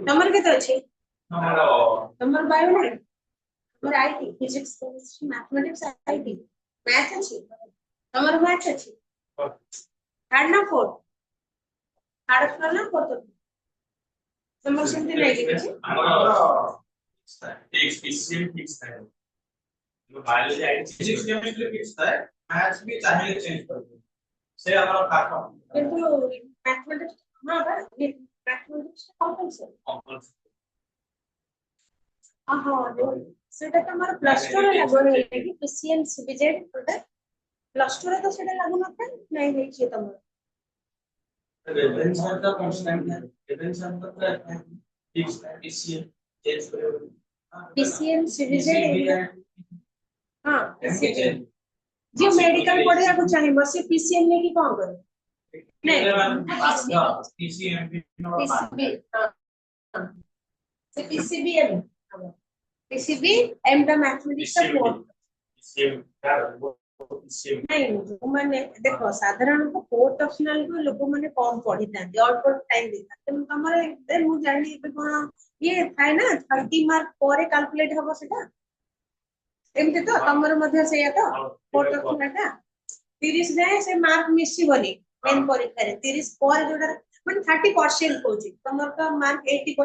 तमर केते अछि तमर बायो नै तमर IT physics chemistry mathematics IT math अछि तमर मैथ अछि हार्ड ना फोर हार्ड ना फोर तमर सेंति नै कि फिक्स पीसीएम फिक्स है biology IT physics chemistry fix है मैथ्स भी चाहिए चेंज कर दो से हमारा काटा किंतु मैथमेटिक्स हां मैथमेटिक्स कंपल्सरी हां सेटा तमर प्लस 2 रे लागो है कि पीसीएम सीबीजेड पड़े प्लस 2 रे तो सेटा लागो न था नहीं है कि तमर रेफरेंस है तो कांस्टेंट है रेफरेंस है तो फिक्स है पीसीएम चेंज करो पीसीएम सीबीजेड हां पीसीएम जो मेडिकल पढ़िया को चाहिए बस पीसीएम लेके कौन करे नहीं पीसीएम पीसीबी हां से पीसीबीएम पीसीबी एम का मैथमेटिक्स का कोड पीसीएम नहीं माने देखो साधारण को फोर्थ ऑप्शनल को लोग माने कम पढ़ी थांती अल्प टाइम देता तुम हमरे ए मु जानी पे कोन ये थाय ना 30 मार्क ପରେ कैलकुलेट हबो सेटा एमते तो तमर मध्ये सेया तो फोर्थ ऑप्शनल ता 30 जाए से मार्क मिसी बनी मेन परीक्षा रे 30 पर जोडा माने 30% कोची तमर का मार्क 80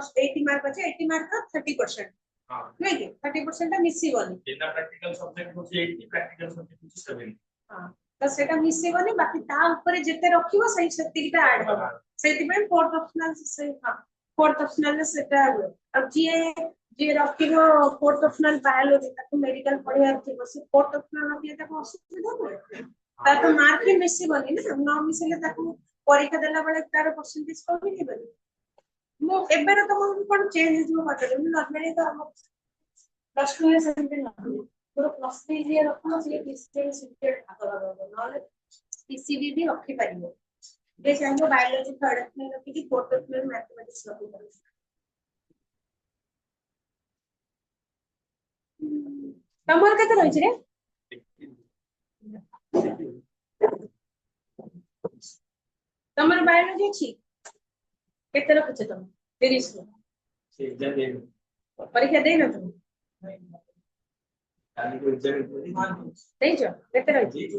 मार्क আছে 80 मार्क का 30% हां नहीं कि 30% ता मिसी बनी बिना प्रैक्टिकल सब्जेक्ट होची 80 प्रैक्टिकल सब्जेक्ट होची 70 हां तो सेटा मिसी बनी बाकी ता ऊपर जेते रखिबो सही सेतिटा ऐड हो सेति पे फोर्थ ऑप्शनल से हां फोर्थ ऑप्शनल सेटा अब जे रखिबो फोर्थ ऑप्शनल बायोलॉजी ताको मेडिकल पढ़िया थी बस फोर्थ ऑप्शनल रखिए ताको असुविधा होय ताको मार्क ही मिसी बनी ना न मिसले ताको परीक्षा देला बेले तार परसेंटेज कमी नहीं बनी मो एबेर तो मन कोन चेंज हो पाते नॉर्मली तो हम प्लस 2 से सेंटर ना पूरा प्लस 3 ये रखना से distance certificate Agar knowledge PCB भी रखी पारिबो जे चाहे बायोलॉजी थर्ड में रखी कि फोर्थ में मैथमेटिक्स रखी पारिबो तमर केते रहिछ रे तमर बायोलॉजी छी केते रखछ तुम 30 से एग्जाम दे परीक्षा दे न तुम काली को एग्जाम दे जो केते रहिछ 30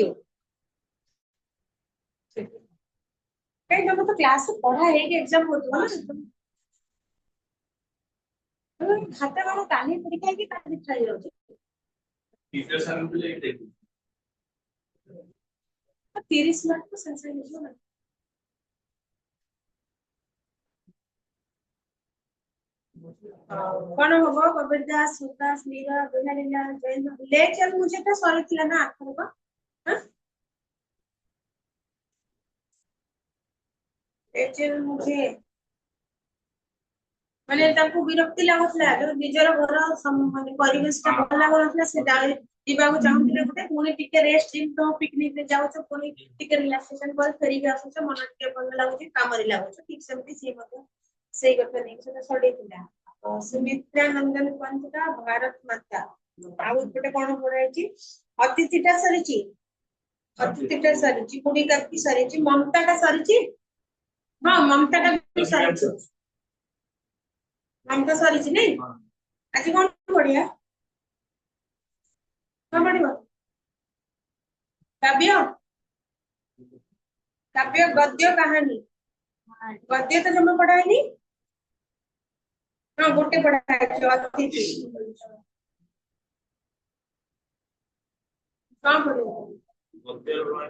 रो कहीं तुम तो क्लास से पढ़ा है कि एग्जाम होतो ना खाता वाला काली परीक्षा की काली खाई रहउछ टीचर सन के लिए देखो 30 मार्क तो सेंसर लिखो ना कौन होगा कविता सुता स्मीरा बिहारीला जैन ले चल मुझे तो सॉरी थिला ना आखर को हां ले चल मुझे माने ताको विरक्ति लागतला जो निजर घर माने परिवेश का भल लागतला से जीवा को चाहूतिले गुटे पुनी टिके रेस्ट दिन तो पिकनिक रे जाउ छ पुनी टिके रिलैक्सेशन कर फेरी के आसु छ मन टिके भल लागु छ काम रे लागु छ ठीक सेमती से मत सेही कथा नहीं से सडे थिला सुमित्रा नंदन पंत का भारत माता आउ गुटे कोन पढाई छी अतिथिटा सरीची अतिथिटा सरीची पुनी का की सरीची ममता का सरीची हां ममता का भी सरीची ममता सरीची नहीं आज कोन पढिया कोन पढिबो काव्य काव्य गद्य कहानी गद्य तो जमा पढ़ाई नहीं हां गोटे पढ़ाई जो अतिथि कहां पढ़िबो गद्य पढ़ाई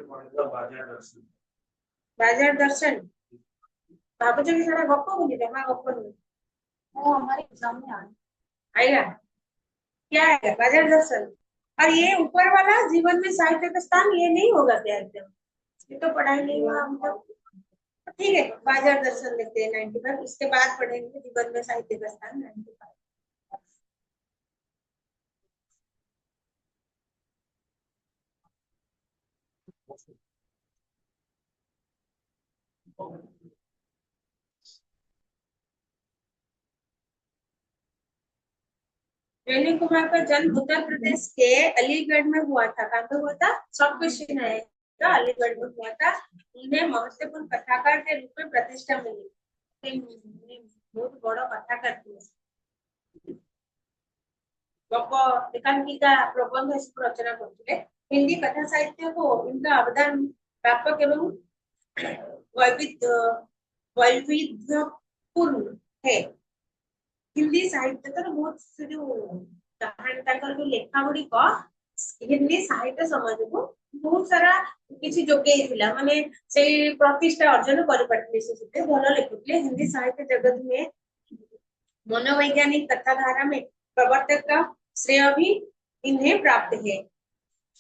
बाजार दर्शन बाबू जी सारा गप्प बोली जमा गप्प नहीं वो हमारे एग्जाम में आएगा क्या है बाजार दर्शन और ये ऊपर वाला जीवन में साहित्य का स्थान ये नहीं होगा क्या एकदम ये तो पढ़ाई नहीं हुआ हम तो ठीक है बाजार दर्शन लिखते हैं 95 इसके बाद पढ़ेंगे जीवन में साहित्य का स्थान 95 वेणु कुमार का जन्म उत्तर प्रदेश के अलीगढ़ में हुआ था। कहाँ पे हुआ था? सब क्वेश्चन आएगा, अलीगढ़ में हुआ था। उन्हें महत्वपूर्ण कथाकार के रूप में प्रतिष्ठा मिली। बहुत बड़ा कथाकार थे। गप एकांकिका प्रबंध इसको रचना करते। हिंदी कथा साहित्य को इनका अवदान व्यापक एवं वैविध्य वैविध्यपूर्ण है। हिंदी साहित्य तो बहुत से जो कहानी जो लेखा गुड़िक हिंदी साहित्य समाज को बहुत सारा किसी जोगे माने से प्रतिष्ठा अर्जन कर पारथिले। से भल लिखुले। हिंदी साहित्य जगत में मनोवैज्ञानिक कथाधारा में प्रवर्तक का श्रेय भी इन्हें प्राप्त है।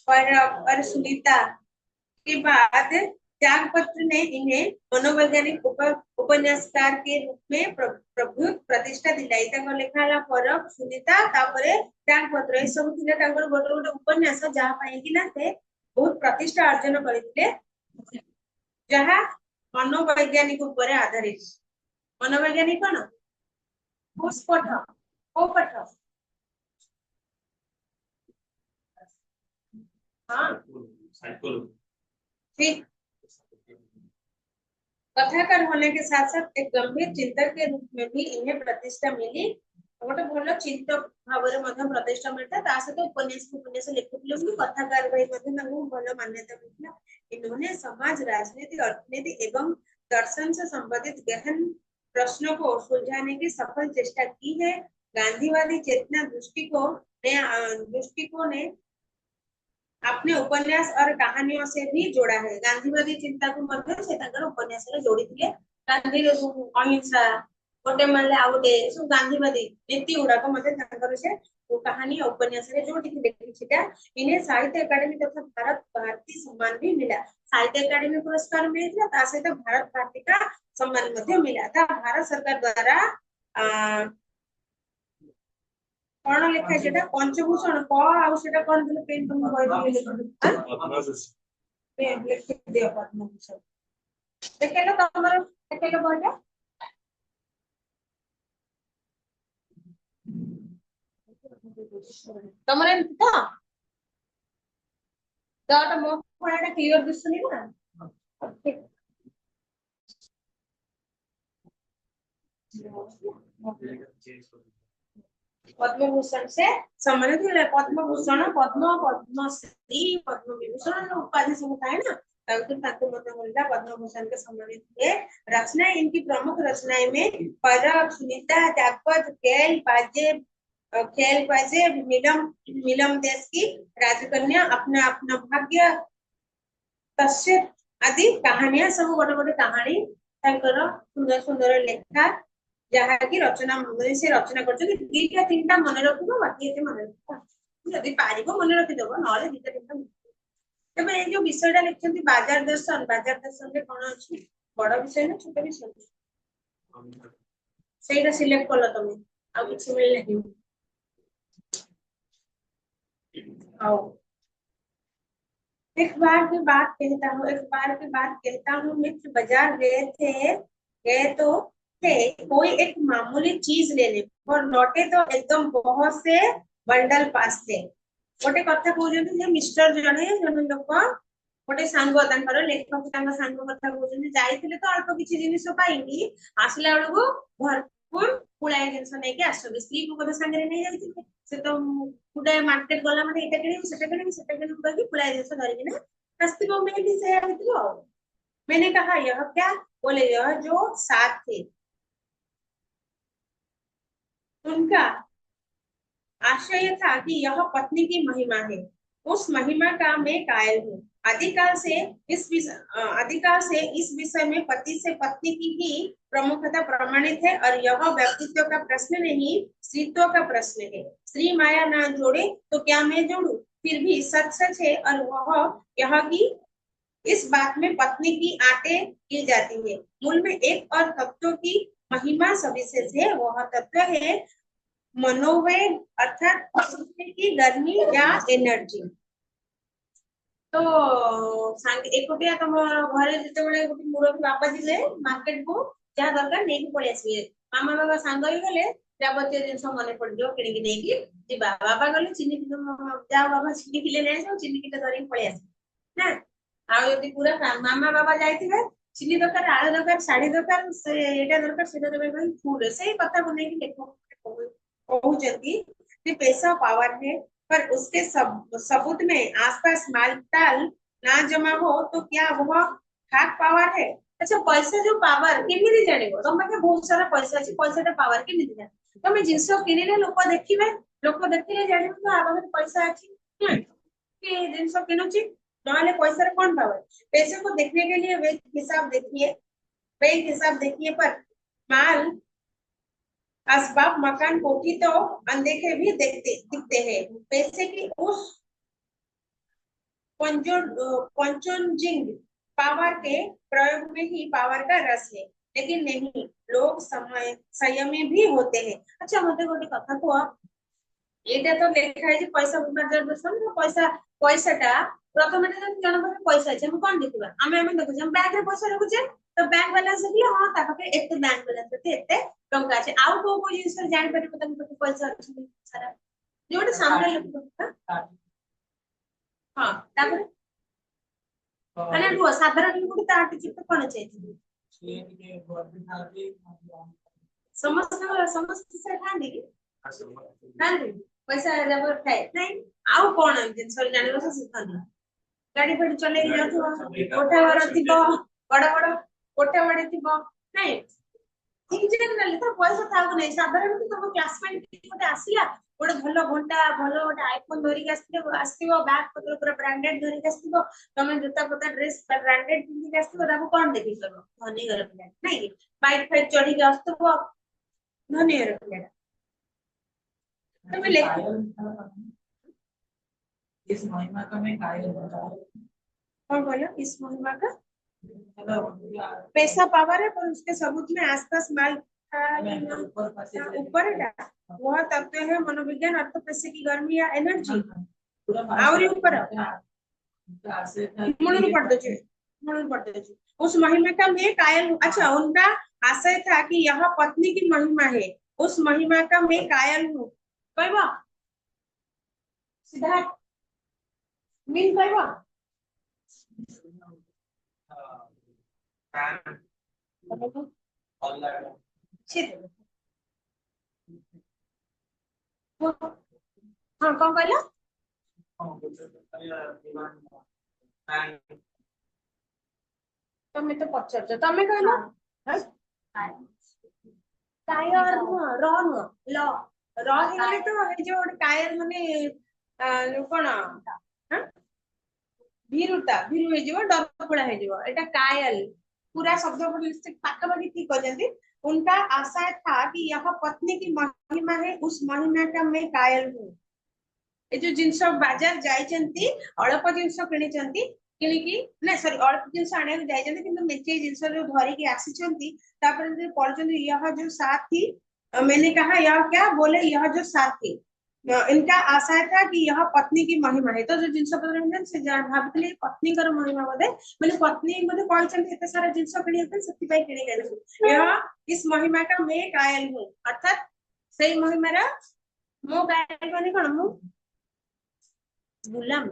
और सुनीता के बाद त्यागपत्र ने इन्हें मनोवैज्ञानिक उपन्यासकार के रूप में प्रभुत प्रतिष्ठा दिलाई। लेखा हला पर सुनीता तापरे त्यागपत्र ए सब थिले तांकर गोटे गोटे उपन्यास जहा पाई कि ना से बहुत प्रतिष्ठा अर्जन करथिले, जहा मनोवैज्ञानिक ऊपर आधारित। मनोवैज्ञानिक कोन कोस पठ को पठ हां ठीक। कथाकार होने के साथ साथ एक गंभीर चिंतक के रूप में भी इन्हें प्रतिष्ठा मिली। गोटे भल चिंतक भाव में प्रतिष्ठा मिलता। ता सहित उपन्यास लिखुले भी कथाकार भाई भल मान्यता मिलता। इन्होंने समाज, राजनीति, अर्थनीति एवं दर्शन से संबंधित गहन प्रश्नों को सुलझाने की सफल चेष्टा की है। गांधीवादी चेतना दृष्टिकोण ने अपने उपन्यास और कहानियों से भी जोड़ा है। गांधीवादी चिंता को मध्य से उपन्यास जोड़ी थे। गांधी अहिंसा गोटे माले आ गोटे सब गांधीवादी नीति गुड़ाक से कहानी उपन्यास जोड़ी इन्हें साहित्य अकादमी तथा भारत भारती सम्मान भी मिला। साहित्य अकादमी पुरस्कार मिलता सहित भारत भारती का सम्मान मिला था। भारत सरकार द्वारा कौन लिखा है जेटा पंचभूषण क आ सेटा कोन दिले पेन तुम कहै दिले लिख दियो पद्मभूषण देखेलो तमरो देखेलो बोलटा तमरे तो दाटा मो पढाटा क्लियर दिसुनी ना। ठीक पद्मभूषण से सम्मानित हुए। पद्मभूषण पद्म पद्मश्री पद्म विभूषण उपाधि सब थाए ना, पद्मभूषण के सम्मानित हुए। रचना इनकी प्रमुख रचनाएं में परब, सुनीता, त्यागपत्र, खेल बाजे, मिलम देश की राजकन्या, अपना अपना भाग्य, तस्य आदि कहानियां सब गोटे गोटे कहानी सुंदर सुंदर लेखा जहाँ की रचना से रचना कर दीटा तीन मन रखिब बाकी मन रख जदि पार मन रखिदेव ना दीटा तीन। तब ये जो विषयटा लिखते बाजार दर्शन में कौन अच्छी बड़ विषय ना छोट विषय से सिलेक्ट कल तुम आ कि मिलने एक बार की बात कहता हूँ मित्र बाजार गए तो थे कोई एक मामूली चीज लेने और लौटे तो एकदम बहुत से बंडल पास थे। गोटे कथा कहते मिस्टर जने लोक गोटे सांग लेखक सांग कथा कहते जाइए तो अल्प किसी जिन पाई आसला बेलू भरपूर पुलाए जिन नहीं आसते स्त्री को कथा सांगे नहीं जाते से तो गुडाए मार्केट गला माने एटा किणी सेटा कही पुलाए जिन धरिकिना आसो मैं भी से मैंने कहा यह क्या? बोले यह जो साथ थे उनका आशय था कि यह पत्नी की महिमा है। उस महिमा का मैं कायल हूँ। आदिकाल से इस विषय में पति से पत्नी की ही प्रमुखता प्रमाणित है और यह व्यक्तित्व का प्रश्न नहीं स्त्रीत्व का प्रश्न है। स्त्री माया ना जोड़े तो क्या मैं जोड़ू? फिर भी सच है और वह यह की इस बात में पत्नी की आटे की जाती है। मूल में एक और तत्व की महिमा सविशेष है। वह तत्व है मनोवेग अर्थात की गर्मी या एनर्जी। तो एकुटिया तुम घरे जिते मुरबी बापा जी मार्केट को जहाँ दरकार नहीं पड़े आसवे मामा बाबा सांग गले ଯାବତୀୟ ଜିନିଷ ମନେ ପଡିଯିବ କିଣିକି ନେଇକି ଯିବା। ବାବା ଗଲେ ଚିନି କିଲୋ ଯାଅ ବାବା ଚିନି କିଲେ ନେଇ ଆସିବ, ଚିନି କିଲେ ଧରିକି ପଳେଇ ଆସିବ ନା। ଆଉ ଯଦି ପୁରା ମାମା ବାବା ଯାଇଥିବେ ଚିନି ଦରକାର, ଆଳୁ ଦରକାର, ଶାଢୀ ଦରକାର, ସେ ଏଇଟା दरकार ସେଇଟା दरकार फूल ସେଇ कथाକୁ ନେଇକି लेखक कहउचंती कि पैसा पावर है, पर उसके सबूत में आसपास मालताल ना जमा हो तो क्या वह खाक पावर है। अच्छा पैसा जो पावर केमिति जानिबो, तम पाखे बहुत सारा पैसा अछि, पैसाटा पावर केमिति जानिबो, तमे जिंस किनिले लोक देखिबे, लोक देखिले जानिबो तो आ पाखे पैसा अछि कि जिंस किनुची, नहले पैसा कौन पावर। पैसे को देखने के लिए बैंक हिसाब देखिए, बैंक हिसाब देखिए, पर माल असबाब मकान कोठी तो अनदेखे भी देखते दिखते हैं। पैसे की उस पंचोंजिंग पावर के प्रयोग में ही पावर का रस है, लेकिन नहीं लोग समय संयमी भी होते हैं। अच्छा मते गोटे कथा को एटा तो लेखा है पैसा रिजर्वेशन पैसा पैसाटा प्रथम जन पाखे पैसा अच्छे हम कौन देखा आम आम देखुचे हम बैंक रे पैसा रखुचे तो बैंक बैलेंस देखिए हाँ ता पाखे एते बैंक बैलेंस एते एते टंका আছে आउ को जिंस जान परिबो तम पाखे पैसा अछि सारा जोटे सामने लोक हां तापर ମାନେ ରୁହ ସାଧାରଣ ଲୋକଙ୍କୁ ତା ଚିତ୍ର କଣ ଚାହିଛି ସିଏ ଟିକେ ଗର୍ବି ଥାନ୍ତି ସମସ୍ତ ସେ ଥାନ୍ତି କି ଥାନ୍ତି पैसा जब ଥାଏ ନାଇଁ ଆଉ କଣ ଜିନିଷ ଜାଣିବ ସେ ଶିଖନ୍ତି ଗାଡି ଫାଡି ଚଲେଇକି ଯାଉଥିବ କୋଠା ଘର ଥିବ ବଡ ବଡ କୋଠା ବାଡି ଥିବ ନାଇଁ ଠିକ ଜେନେରାଲି ତ ପଇସା ଥାଉ ନାହିଁ ସାଧାରଣ ତମ କ୍ଲାସମେଟ ଗୋଟେ ଆସିଲା ଗୋଟେ ଭଲ ଘଣ୍ଟା ଭଲ ଗୋଟେ ଆଇଫୋନ ଧରିକି ଆସିଥିବ ବ୍ୟାଗ ପତ୍ର ପୁରା ବ୍ରାଣ୍ଡେଡ ଧରିକି ଆସିଥିବ ତମେ ଜୋତା ପତା ଡ୍ରେସ ବ୍ରାଣ୍ଡେଡ ପିନ୍ଧିକି ଆସିଥିବ ତାକୁ କଣ ଦେଖିକି କହିବ ଧନୀ ଘର ପିଲା ନାଇଁ କି ବାଇକ୍ ଫାଇକ୍ ଚଢିକି ଆସୁଥିବ ଧନୀ ଘର ପିଲାଟା तमें इस महिमा का मैं कायल कौन बोलो इस महिमा का पैसा पावर है पर उसके सबूत में आसपास माल ऊपर वह तत्व है मनोविज्ञान अर्थ पैसे की गर्मी या एनर्जी और ऊपर मनोन पढ़ दो मनोन पढ़ दो उस महिमा का मैं कायल हूँ। अच्छा उनका आशय था कि यह पत्नी की महिमा है, उस महिमा का मैं कायल हूँ कहबो सिद्धार्थ मीन कहबो हाँ कौन कहला तमे तो पचार तमे कहला कायर नुह र नुह ल र हेले तो हे जो कायर माने कोन भीरुता भीरु हे जीवो डरपड़ा हे जीवो एटा कायल पूरा शब्द पाखापाखि ठीक हो जाती। उनका आशा था कि यह पत्नी की महिमा है, उस महिमा का मैं कायल हूँ। ए जो जिनस बाजार जाइचंती अल्प जिनस किनिचंती किनिकी ना सॉरी अल्प जिनस आने जाइचंती किंतु मेचे जिनस जो धरी के आसीचंती तापर जो पढ़चंती यह जो साथी मैंने कहा यह क्या बोले यह जो साथी इनका आशा था कि यह पत्नी की महिमा है। तो जो जिनस पत्र से भाबुतले पत्नी कर महिमा बोले माने पत्नी मते कहचंती एते सारा जिनस किनिया पे सत्ति पाई किनि गेल यह इस महिमा का मैं कायल हूँ अर्थात सही महिमा रा मो कायल कोनी कोन मु गुलाम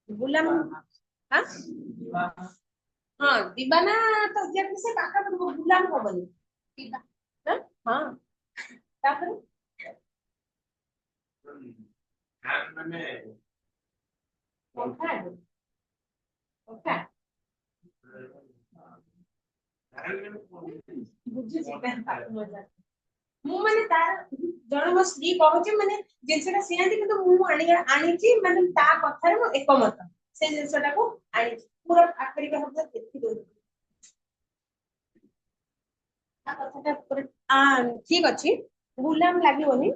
गुलाम हाँ हाँ दीवाना तो जब से पाका गुलाम होबनी हाँ तापर ମାନେ ଓଖା ଓଖା ବୁଝୁଛି ମୁଁ ମାନେ ତାର ଜଣେ ମୋ ସ୍ତ୍ରୀ କହୁଛି ମାନେ ଜିନିଷଟା ସିଆନ୍ତି କିନ୍ତୁ ମୁଁ ଆଣିଛି ମାନେ ତା କଥାରେ ମୁଁ ଏକମତ ସେ ଜିନିଷଟାକୁ ଆଣିଛି ପୁରା ଆଖରି ଭାବରେ ଦେଖି ଦଉଛି ତା କଥାଟା ଠିକ ଅଛି ଗୁଲାମ ଲାଗିବନି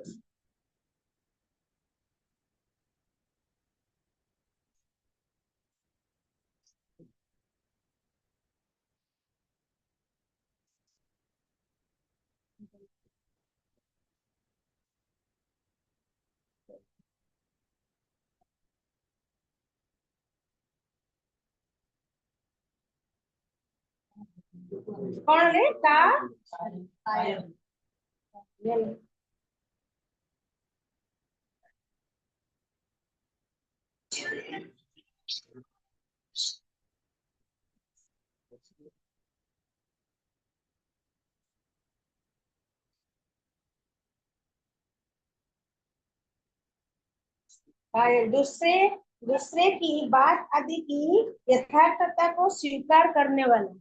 कौन रे का दूसरे दूसरे की बात आदि की यथार्थता को स्वीकार करने वाला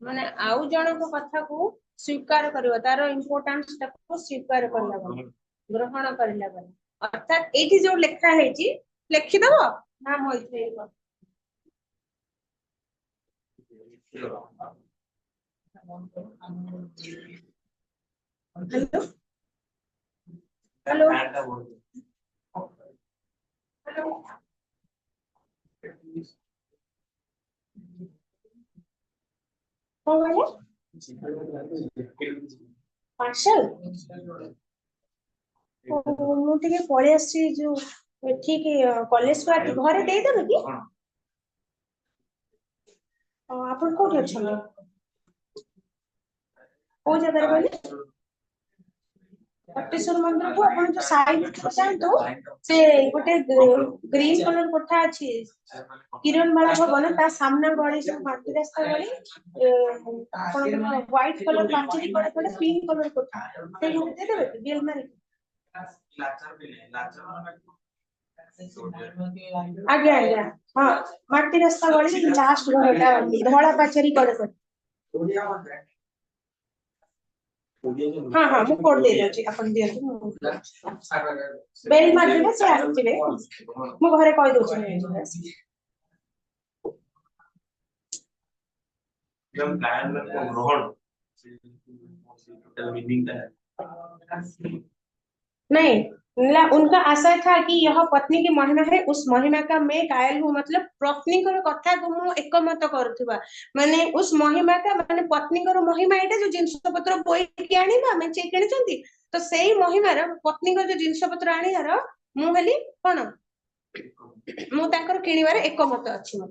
माने आउ जन को कथा को स्वीकार करियो तार इम्पोर्टेंस को स्वीकार करला वाला ग्रहण करला वाला अर्थात एठी जो लेखा है जी लिखि दबो ना मोइथे हेलो हेलो हेलो कौन बोले पार्सल ମୁଁ ଟିକେ ପଳେଇ ଆସିଛି ଯୋଉ ଠିକ କଲେଜ କୁ ଘରେ ଦେଇଦେବେ କି ଆପଣ କୋଉଠି ଅଛନ୍ତି କୋଉ ଜାଗାରେ କହିଲେ पटेश्वर मंदिर को अपन जो साइड जातु से गोटे ग्रीन कलर कोठा अछि किरण वाला भवन ता सामने गली जो माटी रास्ता गली अपन व्हाइट कलर पाचेरी पड़े पड़े पिंक कलर कोठा से दे देबे बिल मारी आगे आगे हां माटी रास्ता गली लास्ट घरटा धोला पाचेरी पड़े पड़े हाँ हाँ मु कोड दे दउची अपन दियंतु बेल मारले से आसीबे मु घरे कहि दउची जब प्लान में को ग्रहण टोटल मीनिंग नहीं ला उनका आशय था कि यह पत्नी की महिमा है उस महिमा का मैं कायल हूँ मतलब पत्नी को कथा को मु एकमत करथुबा माने उस महिमा का माने पत्नी को महिमा एटा जो जिंस पत्र बोई के आनीबा मैं चेक किनचंती तो सेही महिमा रो पत्नी को जो जिंस पत्र आनीहार मु हेली कोन मु ताकर किनिबार एकमत अछि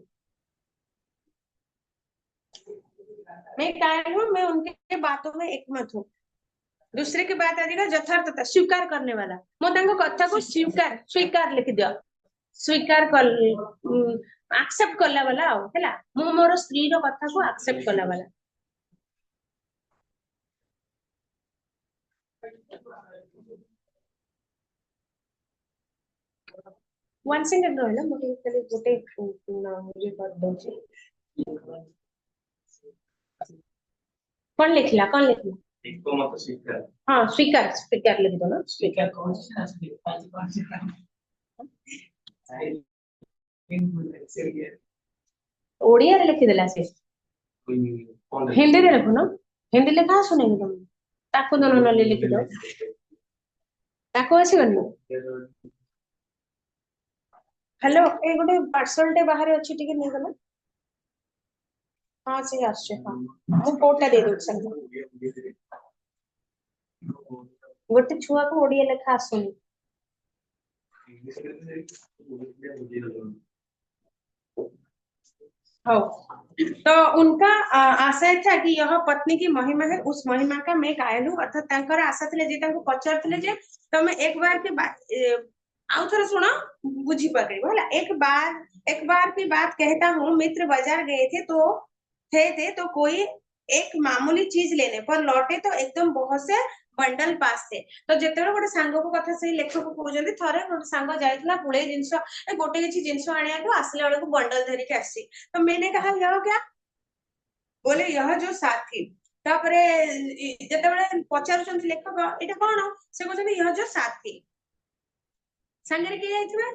मैं कायल हूँ मैं उनके बातों में एकमत हूँ दूसरे की बात आ जाएगा यथार्थता स्वीकार करने वाला मो तांको कथा को स्वीकार स्वीकार लिख दियो स्वीकार कर एक्सेप्ट करला वाला आ हैला मो मोर स्त्री रो कथा को एक्सेप्ट करला वाला वन सेकंड रहला मोटे खाली गोटे मुझे कर दो छी कौन लिखला इनको मत स्वीकार हाँ स्वीकार स्वीकार लिख दो ना स्वीकार कौन ओडिया रे लिखि देला से हिंदी रे लिखो ना हिंदी लिखा सुने तुम ताको दोनों नले लिखि दो ताको आसी गनो हेलो ए गोटे पार्सल टे बाहर अछि टिके नै गला हां से आछे हां मु कोटा दे दउ संग गोटे छुआ को ओडिया लिखा आसुनी हो तो उनका आशय था कि यह पत्नी की महिमा है उस महिमा का मैं कायल हूँ अर्थात तांकर आशा थिले जे तांको पचारथिले जे तमे एक बार के आउ थोड़ा सुनो बुझी पकड़ो है एक बार की बात कहता हूँ मित्र बाजार गए थे तो कोई एक मामूली चीज लेने पर लौटे तो एकदम बहुत से बंडल पास थे तो जेतेबेले गोटे सांग को कथा से लेखक कहउजंदी थरे गोटे सांग जाइतला पुळे जिंस गोटे किछि जिंस आनिया को आसले वाले को बंडल धरि के आसी तो मैंने कहा यह क्या बोले यह जो साथी तापरे जेतेबेले पचारुचंती लेखक एटा कोन से कहउजंदी यह जो साथी संगे के जाइतबे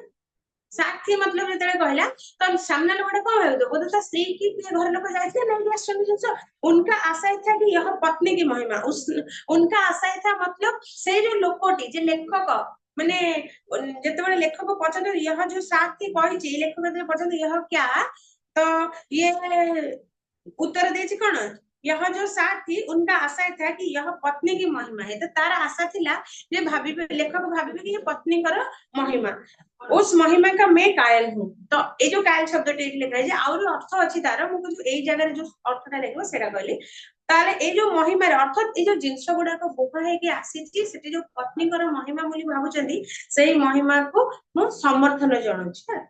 साथी मतलब जेतेबेले कहला तो सामने लोगटा कोन हेउ बोले तो स्त्री की घर लोग जाइथे नहीं आश्रम जिंस उनका आशय था कि यह पत्नी की महिमा उनका आशय था मतलब से जो लोकोटी जे लेखक माने जेतेबेले लेखक पछन यह जो साथी कहिछि लेखक जे पछन यह क्या तो ये उत्तर देछि कोन यह जो साथ थी उनका आशा था कि यह पत्नी की महिमा है, तो तार आशा थिला जे भाबिबे, लेखक भाबिबे कि ये पत्नी कर महिमा, उस महिमा का मैं कायल हूँ। तो ये जो कायल शब्द लिखा है आउरी अर्थ अच्छी तार, मुझे यही जगह जो अर्थटा लिखो सेटा कहली, ताले ए जो महिमा अर्थात ए जो जिनस गुड़ाक बोहा है कि आसीची सेठी जो पत्नी कर महिमा बोली भाबुचंदी, सेही महिमा को मु समर्थन जणाउछि।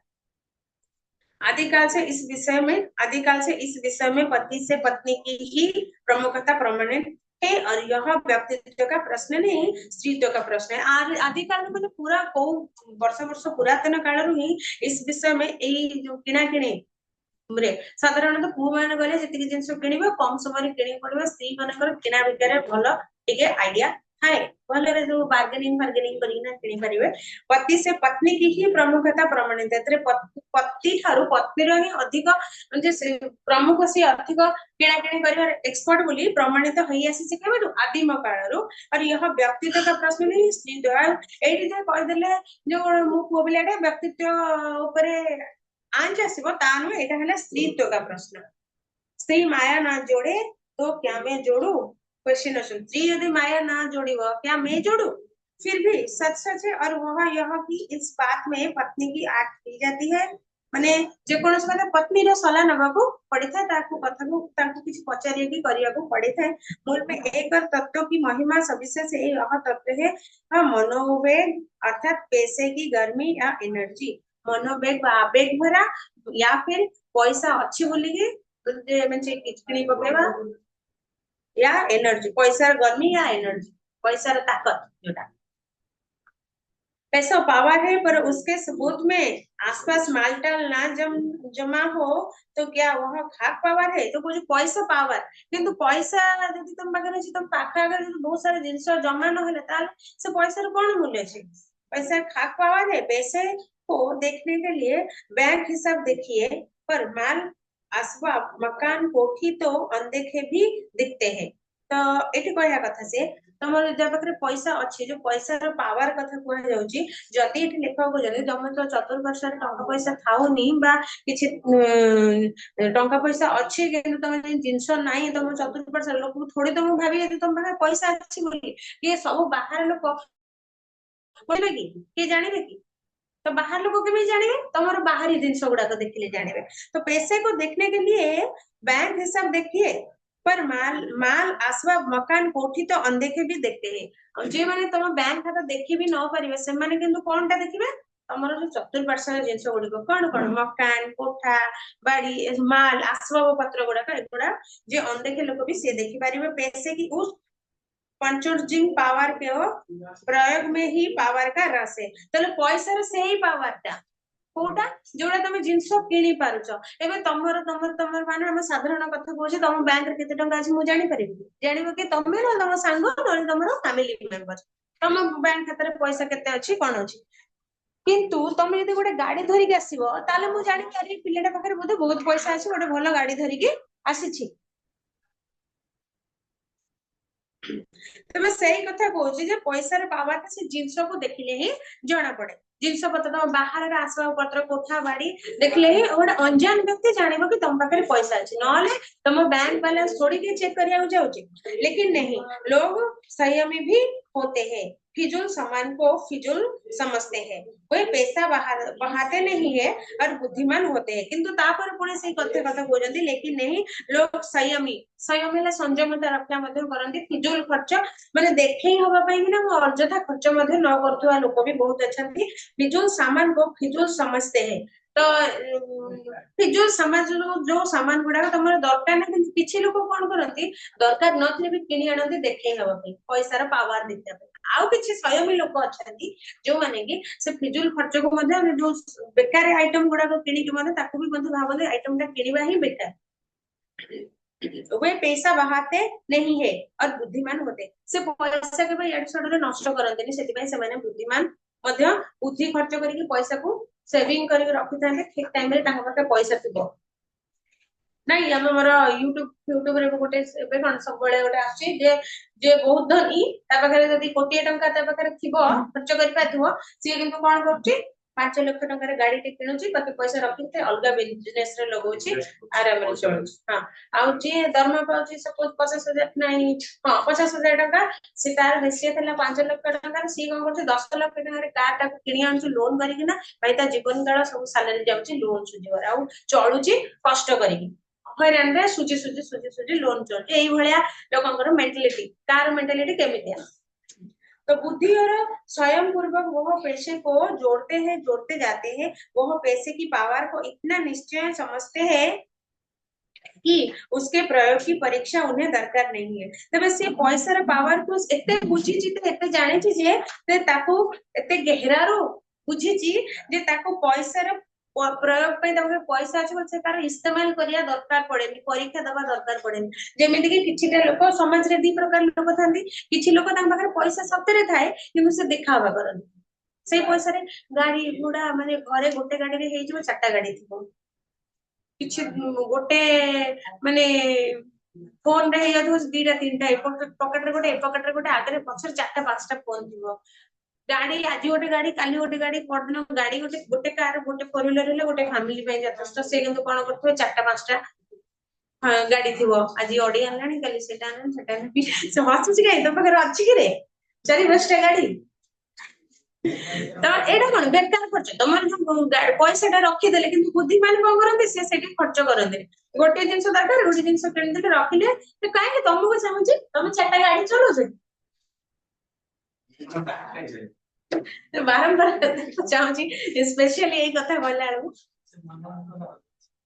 आदिकाल से इस विषय में आदिकाल से इस विषय में पति से पत्नी की ही प्रमुखता प्रमाणित है, और यह व्यक्तित्व का प्रश्न नहीं, स्त्रीत्व का प्रश्न है। आदिकाल में मतलब पूरा को वर्ष वर्ष पुरातन काल रू ही इस विषय में यही जो किना किणी साधारणतः पुओ मान गले जति जिनस किनिबो कम समय किनि पड़िबो, स्त्री मानकर किना बिकारे भलो टिके आइडिया थाए, भलरे जो बार्गेनिंग करिना किनि परिबे। पति से पत्नी की ही प्रमुखता प्रमाणित है, पति थारु पत्नीर ही अधिक जे प्रमुख से अधिक किना किनि करिवार एक्सपर्ट बोली प्रमाणित होई आसी से केबेटु आदिम कालरू। और यह व्यक्तित्व का प्रश्न नहीं, स्त्री एठी जे कहि देले जो मु पुओ बिलाटे व्यक्तित्व ऊपर आंच आसीबो ता नु, एटा हला स्त्रीत्व का प्रश्न। स्त्री माया ना जोड़े तो क्या मैं जोड़ू, क्वेश्चन सुन, स्त्री यदि माया ना जोड़ीबो क्या मैं जोड़ू, फिर भी सच सच है। और वह यह कि इस बात में पत्नी की आंख की जाती है, माने जे कोनस माने पत्नी रो सलाह नबाकू पड़िथा, ताकू कथा को ताकू किछ पचारिया की करिया को पड़िथा। मूल में एक तत्व की महिमा सविशेष यह तत्व है मनोवेग, अर्थात पैसे की गर्मी या एनर्जी, मनोवेग व आवेग भरा, या फिर पैसा अच्छी बोली के म्हणजे किचकिणी पकेवा, या एनर्जी पैसा गर्मी या एनर्जी पैसा ताकत जोटा पैसा पावर है, पर उसके सबूत में आसपास मालटाल ना जमा हो तो क्या वह खाक पावर है, तो जो पैसा पावर किंतु पैसा यदि तुम पाखे अछि तुम पाखे अगर बहुत सारे जिनिस जमा न हेले ताल से पैसा रो कोन मूल्य छै, पैसा खाक पावर है। पैसे को देखने के लिए बैंक हिसाब देखिए, पर माल असबाब मकान कोठी तो अनदेखे भी दिखते हैं। तो एठी कहया कथा से तमर जब पाखे पैसा अच्छी, जो पैसा रो पावर कथा कहया जाउची, जदि एठी लेखक जदि तुम तो चतुर्पार्श्व टंका पैसा थाउनी बा किछि टंका पैसा अच्छी किंतु तुम जिनस नाही तुम चतुर्पार्श्व लोक थोड़ी तुम भाबी तुम पाखे पैसा अच्छी बोली, ये सब बाहर लोक बोलबे कि जानिबे कि, तो बाहर लोग के जानिबे तुम्हारे बाहरी जिनिस गुड़ाक देखिले जानिबे। तो पैसे को देखने के लिए बैंक हिसाब देखिए, पर माल आसबाब मकान कोठी तो अनदेखे भी देखते हैं। और जे माने तुम बैंक खाता देखि भी न पारिबे से माने किंतु कोनटा देखिबे तमरो जो चतुर्पार्श्व जिनिस गुड़िक कोन कोन मकान कोठा बाड़ी माल आसबाब पत्र गुड़ाक एगुड़ा जे अनदेखे लोक भी से देखि पारिबे। पैसे की उस पंचुर्जिंग पावर के प्रयोग में ही पावर का रस है, तले पैसा रे से ही पावर ता कोटा जोड़ा तुम जिंस किनी पारुछ। एबे तमर तमर तमर माने हम साधारण कथा कहू तुम बैंक रे केते टंका अछि मु जानि परिबि, जानिबो कि तमे न तम सांग न तमरो फैमिली मेंबर तम बैंक खाते रे पैसा केते अछि कोन अछि। किंतु तुम यदि गोटे गाड़ी धरिक आसीबो ताले मु जानि पारि पिलेटा पाखरे बोधे बहुत पैसा अछि, गोटे भलो गाड़ी धरिक आसीछि। तबे सही कथा कहूँ जे पैसा पावर से जिनस को देखिले ही जना पड़े। जिनस पत्र तुम बाहर आसबाब पत्र कोठा बाड़ी देखले ही गोटे अनजान व्यक्ति जानबो कि तुम पाखे पैसा अच्छी, नले तुम बैंक बैलेंस थोड़ी के चेक करिया जाउची। लेकिन नहीं, लोग संयमी भी होते हैं, फिजूल सामान को फिजूल समझते हैं, कोई पैसा बहाते नहीं है और बुद्धिमान होते हैं। किंतु तापर पुणे से कथे कथा कहते लेकिन नहीं, लोग संयमी संयमी संयमता रक्षा करती, फिजूल खर्च माने देखे हवा कि ना अଯଥା खर्च न करथुवा लोक भी बहुत अच्छा, फिजूल सामान को फिजूल समझते हैं। तो फिजूल समाज जो सामान गुड़ा तुम दरकार ना, किसी लोग कौन करती दरकार नथिले भी किनी आनंदी देखे हवा पैसार पावर देखते आउ किछि स्वयं लोक अछंती जो माने कि से फिजूल खर्च को मध्य जो बेकार आइटम गुड़ा को किनी कि मने ताकू भी मध्य भाबले आइटमटा किनिबा ही बेकार। वे पैसा बहाते नहीं है और बुद्धिमान होते, से पैसा के भाई एडसडरे नष्ट करते नहीं, सेति भाई से माने बुद्धिमान मध्य बुद्धि खर्च करके पैसा को सेविंग करके रखि थांते, ठीक टाइम रे तांका पाखे पैसा थिबो नहीं। हम मोर यूट्यूब रे गोटे एबे कोन सब बळे गोटे आछि जे जे बहुत धनी ता पाखे यदि कोटी टंका ता पाखे थिबो खर्च करि पाथुबो, से किंतु कोन करछि 5 लाख टंकार गाड़ी टे किणुची बाकी पैसा रखिते अलग बिजनेस रे लगौची आराम रे चलुची। हाँ आउ जे दरमा पाउची सपोज 50,000 नहीं हाँ 50,000 टंका से तार हैसियत है 5 लाख टंका सी कौन कर 10 लाख टंका कार टा किणी आनु लोन करिक ना भाई ता जीवन काल सब सालरी जाउची लोन सुझिवर आउ चलुची कष्ट करिक हैरान रे सुझी सुझी सुझी सुझी लोन चलुची एई भलिया लोकंकर मेंटालिटी कार मेंटालिटी केमितिया। तो बुद्धि और स्वयं पूर्वक वह पैसे को जोड़ते जाते हैं वह पैसे की पावर को इतना निश्चय समझते हैं कि उसके प्रयोग की परीक्षा उन्हें दरकार नहीं है। तबे से पैसार पावर को एते बुझीची एते जानिची जे ते ताको एते गहरारो बुझीची जे ताको पैसार प्रयोग पे पैसा अच्छे से तार इस्तेमाल करिया दरकार पड़ेनी परीक्षा दबा दरकार पड़ेनी जेमिति कि किछिटा लोक समाज रे दी प्रकार लोक थांती किछि लोक तांग पाखरे पैसा सतरे थाए किंतु से देखावा करन से पैसा रे गाड़ी घोड़ा माने घरे गोटे गाड़ी रे हेइ जबो चारटा गाड़ी थिबो किछि गोटे माने फोन रे हेइ जाथो दीटा तीनटा पॉकेट रे गोटे आगे पछर चारटा पांचटा फोन थिबो गाड़ी आज गोटे गाड़ी काली गोटे गाड़ी परदिन गाड़ी गोटे गोटे कार गोटे फोर व्हीलर हेले गोटे फैमिली पे यथेष्ट से किंतु कोन करथो चारटा पांचटा हाँ गाड़ी थिबो आज ऑडी आनलानी काली सेटा आनलानी सेटा आनलानी से हसुची काई तो पाखरे अछि कि रे चारि पांचटा गाड़ी तो एटा कोन बेकार खर्च तमर जो पैसाटा रखी देले किंतु बुद्धिमान कोन करंते से सेठी खर्च करंते गोटे जिंस दरकार गोटे जिंस किन देले रखिले तो काहे कि तुमको चाहूची तुम चारटा गाड़ी चलो बारंबार चाहूची स्पेशली यही कथा बोला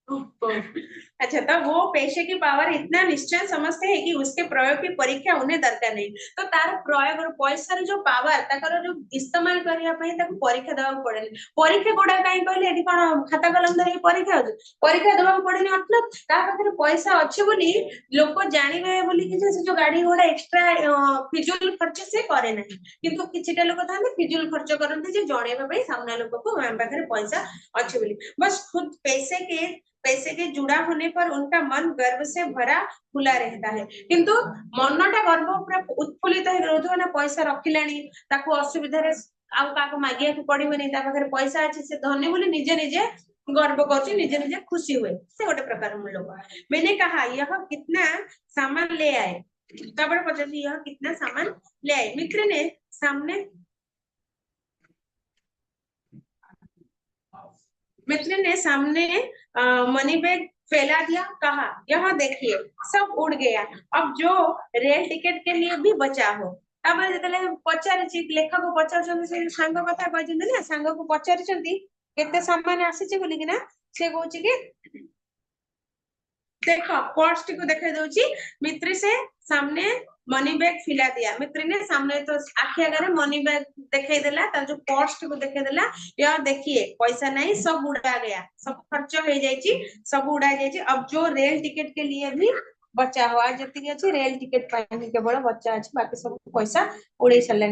अच्छा तो वो पैसे की पावर इतना निश्चय समझते हैं कि उसके प्रयोग की परीक्षा उन्हें दरकार नहीं तो तार प्रयोग और पैसा जो पावर ताकर जो इस्तेमाल करिया पई ताको परीक्षा देबा पड़ेनी परीक्षा गोडा काई कहले एठी कोन खाता कलम धरि परीक्षा होय परीक्षा देबा पड़ेनी मतलब ता पाखरे पैसा अछि बोली लोक जानिबे बोली कि से जो गाड़ी घोड़ा एक्स्ट्रा फिजूल खर्च से करे नहीं किंतु किछिटा लोक थांते फिजूल खर्च करते जे जणेबा पई सामना लोक को हम पाखरे पैसा अछि बोली बस खुद पैसे के जुड़ा होने पर उनका मन गर्व से भरा खुला रहता है किंतु मनटा गर्व पूरा उत्फुल्लित है रोज ना पैसा रखिलानी ताको असुविधा रे आउ काको मागिया को पड़िबनी ता पाखरे पैसा अछि से धन्य बोली निजे निजे गर्व करछि निजे निजे खुशी हुए से गोटे प्रकार हम लोग मैंने कहा यह कितना सामान ले आए तब पता यह कितना सामान ले आए मित्र ने सामने मित्र ने सामने मनी बैग फैला दिया कहा यह देखिए सब उड़ गया अब जो रेल टिकट के लिए भी बचा हो तापर जेतले पचारिछि लेखक को पचारछन से सांग कथा कहजन ना सांग को पचारिछंती केते सामान आसीछि बोली कि ना से कहूछि कि देखो पर्स को देखा दउची मित्र से सामने मनी बैग फिला दिया मित्र ने सामने तो आखि आगे मनी बैग दिखाई देला तार जो पर्स को दिखाई देला यार देखिए पैसा नहीं सब उड़ा गया सब खर्च हो जाइए सब उड़ा जाइए अब जो रेल टिकट के लिए भी बचा हुआ जति अच्छे रेल टिकट पाई केवल बचा अच्छे बाकी सब पैसा उड़े सारे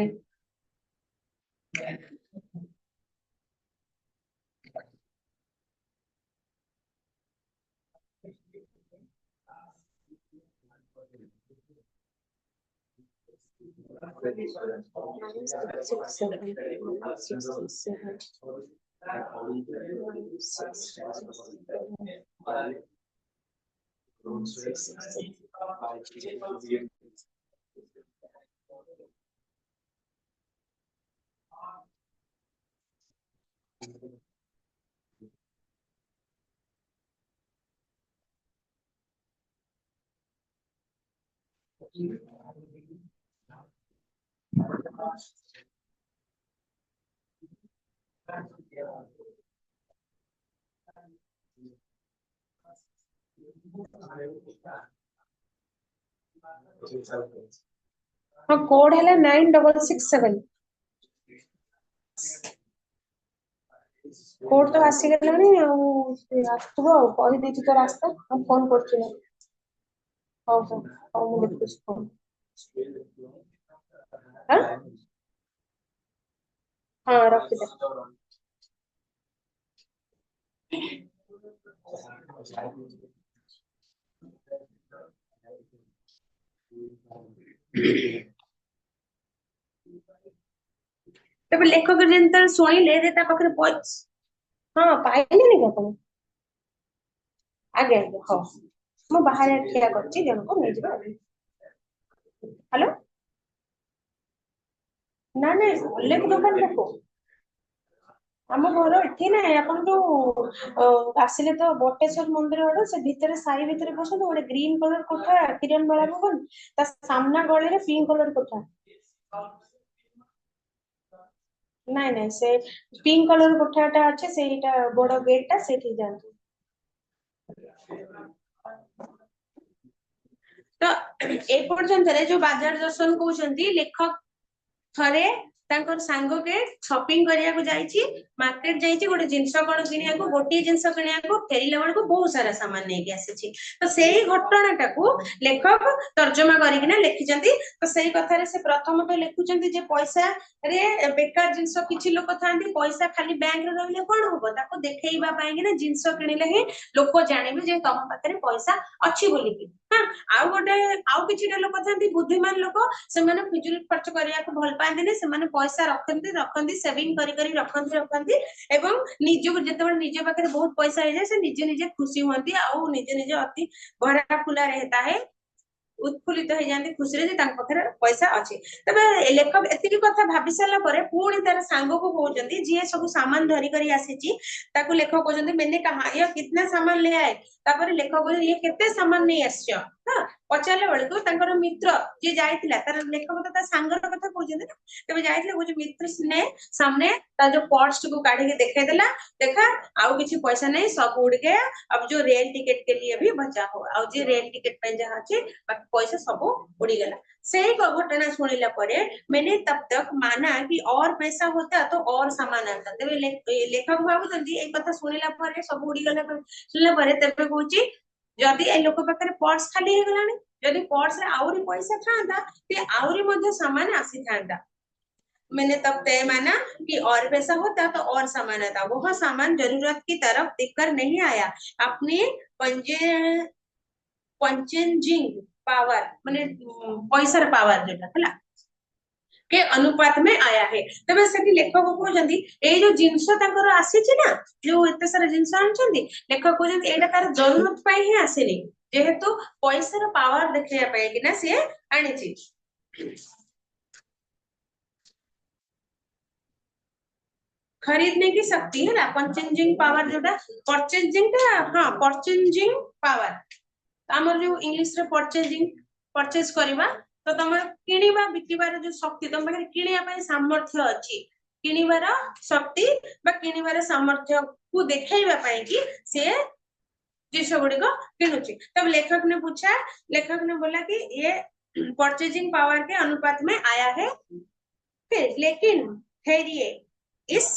हाँ कोड है 9667 कोड तो आसीगलानी आसुव कही देछि तो रास्ता हम फोन करछु ना हां हां हां मु देखुछि फोन हां हां रखि दे तेबे लेखक जेन शुणिले ता पाखरे हाँ पाइले नहीं अपन आगे आगे हाँ मु बाहर ठिया करछि जनको नै जिबा हेलो ना ना लेख दुकान देखो ଆମ ଘର ଏଠି ନାଇଁ ଆପଣ ଯୋଉ ଆସିଲେ ତ ବଟେଶ୍ଵର ମନ୍ଦିର ଆଡୁ ସେ ଭିତରେ ସାହି ଭିତରେ ପଶନ୍ତୁ ଗୋଟେ ଗ୍ରୀନ କଲର କୋଠା କିରଣ ବେଳା ଭବନ ତା ସାମ୍ନା ଗଳିରେ ପିଙ୍କ କଲର କୋଠା ନାଇଁ ନାଇଁ ସେ ପିଙ୍କ କଲର କୋଠାଟା ଅଛି ସେଇଟା ବଡ ଗେଟ୍ ଟା ସେଇଠି ଯାଆନ୍ତୁ ତ ଏ ପର୍ଯ୍ୟନ୍ତରେ ଯୋଉ ବାଜାର ଦର୍ଶନ କହୁଛନ୍ତି ଲେଖକ ଥରେ ତାଙ୍କର ସାଙ୍ଗକେ ସପିଙ୍ଗ କରିବାକୁ ଯାଇଛି ମାର୍କେଟ ଯାଇଛି ଗୋଟେ ଜିନିଷ କଣ କିଣିବାକୁ ଗୋଟିଏ ଜିନିଷ କିଣିବାକୁ ଫେରିଲା ବେଳକୁ ବହୁତ ସାରା ସାମାନ ନେଇକି ଆସିଛି ତ ସେଇ ଘଟଣାଟାକୁ ଲେଖକ ତର୍ଜମା କରିକିନା ଲେଖିଛନ୍ତି ତ ସେଇ କଥାରେ ସେ ପ୍ରଥମତଃ ଲେଖୁଛନ୍ତି ଯେ ପଇସାରେ ବେକାର ଜିନିଷ କିଛି ଲୋକ ଥାନ୍ତି ପଇସା ଖାଲି ବ୍ୟାଙ୍କରେ ରହିଲେ କଣ ହବ ତାକୁ ଦେଖେଇବା ପାଇଁ କିନା ଜିନିଷ କିଣିଲେ ହିଁ ଲୋକ ଜାଣିବେ ଯେ ତମ ପାଖରେ ପଇସା ଅଛି ବୋଲିକି ହଁ ଆଉ ଗୋଟେ ଆଉ କିଛିଟା ଲୋକ ଥାନ୍ତି ବୁଦ୍ଧିମାନ ଲୋକ ସେମାନେ ଫିଜୁଲ ଖର୍ଚ୍ଚ କରିବାକୁ ଭଲ ପାଆନ୍ତିନି ସେମାନେ ପଇସା ରଖନ୍ତି ରଖନ୍ତି ସେଭିଂ କରି ରଖନ୍ତି ଏବଂ ନିଜକୁ ଯେତେବେଳେ ନିଜ ପାଖରେ ବହୁତ ପଇସା ହେଇଯାଏ ସେ ନିଜେ ନିଜେ ଖୁସି ହୁଅନ୍ତି ଆଉ ନିଜେ ନିଜେ ଅତି ଭରା ଫୁଲା रहता है ଉତ୍ଫୁଲ୍ଲିତ ହେଇଯାନ୍ତି ଖୁସିରେ ଯେ ତାଙ୍କ ପାଖରେ ପଇସା ଅଛି ତେବେ ଲେଖକ ଏତିକି କଥା ଭାବି ସାରିଲା ପରେ ପୁଣି ତାର ସାଙ୍ଗକୁ କହୁଛନ୍ତି ଯିଏ ସବୁ ସାମାନ ଧରି କରି ଆସିଛି ତାକୁ ଲେଖକ କହୁଛନ୍ତି मैंने कहा ये कितना सामान ले आए ତାପରେ ଲେଖକ କହୁଛନ୍ତି ଇଏ କେତେ ସାମାନ ନେଇ ଆସିଛ ହଁ ପଚାରିଲା ବେଳକୁ ତାଙ୍କର ମିତ୍ର ଯିଏ ଯାଇଥିଲା ତାର ଲେଖକ ତ ତା ସାଙ୍ଗର କଥା କହୁଛନ୍ତି ନା ତେବେ ଯାଇଥିଲେ କହୁଛି ମିତ୍ର ने सामने ତା ଯୋଉ पर्स କୁ କାଢିକି ଦେଖେଇଦେଲା ଦେଖା ଆଉ କିଛି ପଇସା नहीं सब उड़ गया अब जो रेल टिकट के लिए भी बचा हो ଆଉ ଯେ रेल टिकट ପାଇଁ ଯାହା ଅଛି बाकी पैसा सब उड़ीगला सही घटना शुणिला परे मैंने तब तक माना कि और पैसा होता तो और सामान आता तेरे लेखक भावुଛନ୍ତି এই କଥା ଶୁଣିଲା ପରେ ସବୁ ଉଡିଗଲା ଶୁଣିଲା ପରେ ତେବେ କହୁଛି ଯଦି ଏ ଲୋକ ପାଖରେ पर्स ଖାଲି ହେଇଗଲାଣି ଯଦି पर्स ରେ ଆହୁରି ପଇସା ଥାନ୍ତା ते ଆହୁରି ମଧ୍ୟ ସାମାନ ଆସିଥାନ୍ତା मैंने तब तय माना कि और पैसा होता तो और सामान आता वह सामान जरूरत की तरफ दिखकर नहीं आया अपने पंजे पंचेंजिंग पावर माने पैसार पावर जोटा है के अनुपात में आया है तबे सेठी लेखक कहउछंती ए जो जिंस तांकर आसीछि ना जो एते सारा जिंस आनछंती लेखक कहउछंती एटा तार जरूरत पई ही आसेनी जेहेतु पैसार पावर देखिया पई कि ना से आनिछि खरीदने की शक्ति है ना परचेजिंग पावर जोटा परचेजिंग टा हाँ परचेजिंग पावर ଆମର ଯୋଉ ଇଂଲିଶରେ ପରଚେଜିଂ ପରଚେଜ କରିବା ତ ତମର କିଣିବା ବିକିବାର ଯୋଉ ଶକ୍ତି ତମ ପାଖରେ କିଣିବା ପାଇଁ ସାମର୍ଥ୍ୟ ଅଛି କିଣିବାର ଶକ୍ତି ବା କିଣିବାର ସାମର୍ଥ୍ୟକୁ ଦେଖେଇବା ପାଇଁ କି ସେ ଜିନିଷ ଗୁଡିକ किनुची तब लेखक ने पूछा लेखक ने बोला कि ये परचेजिंग पावर के अनुपात में आया है फिर लेकिन ठहरिए इस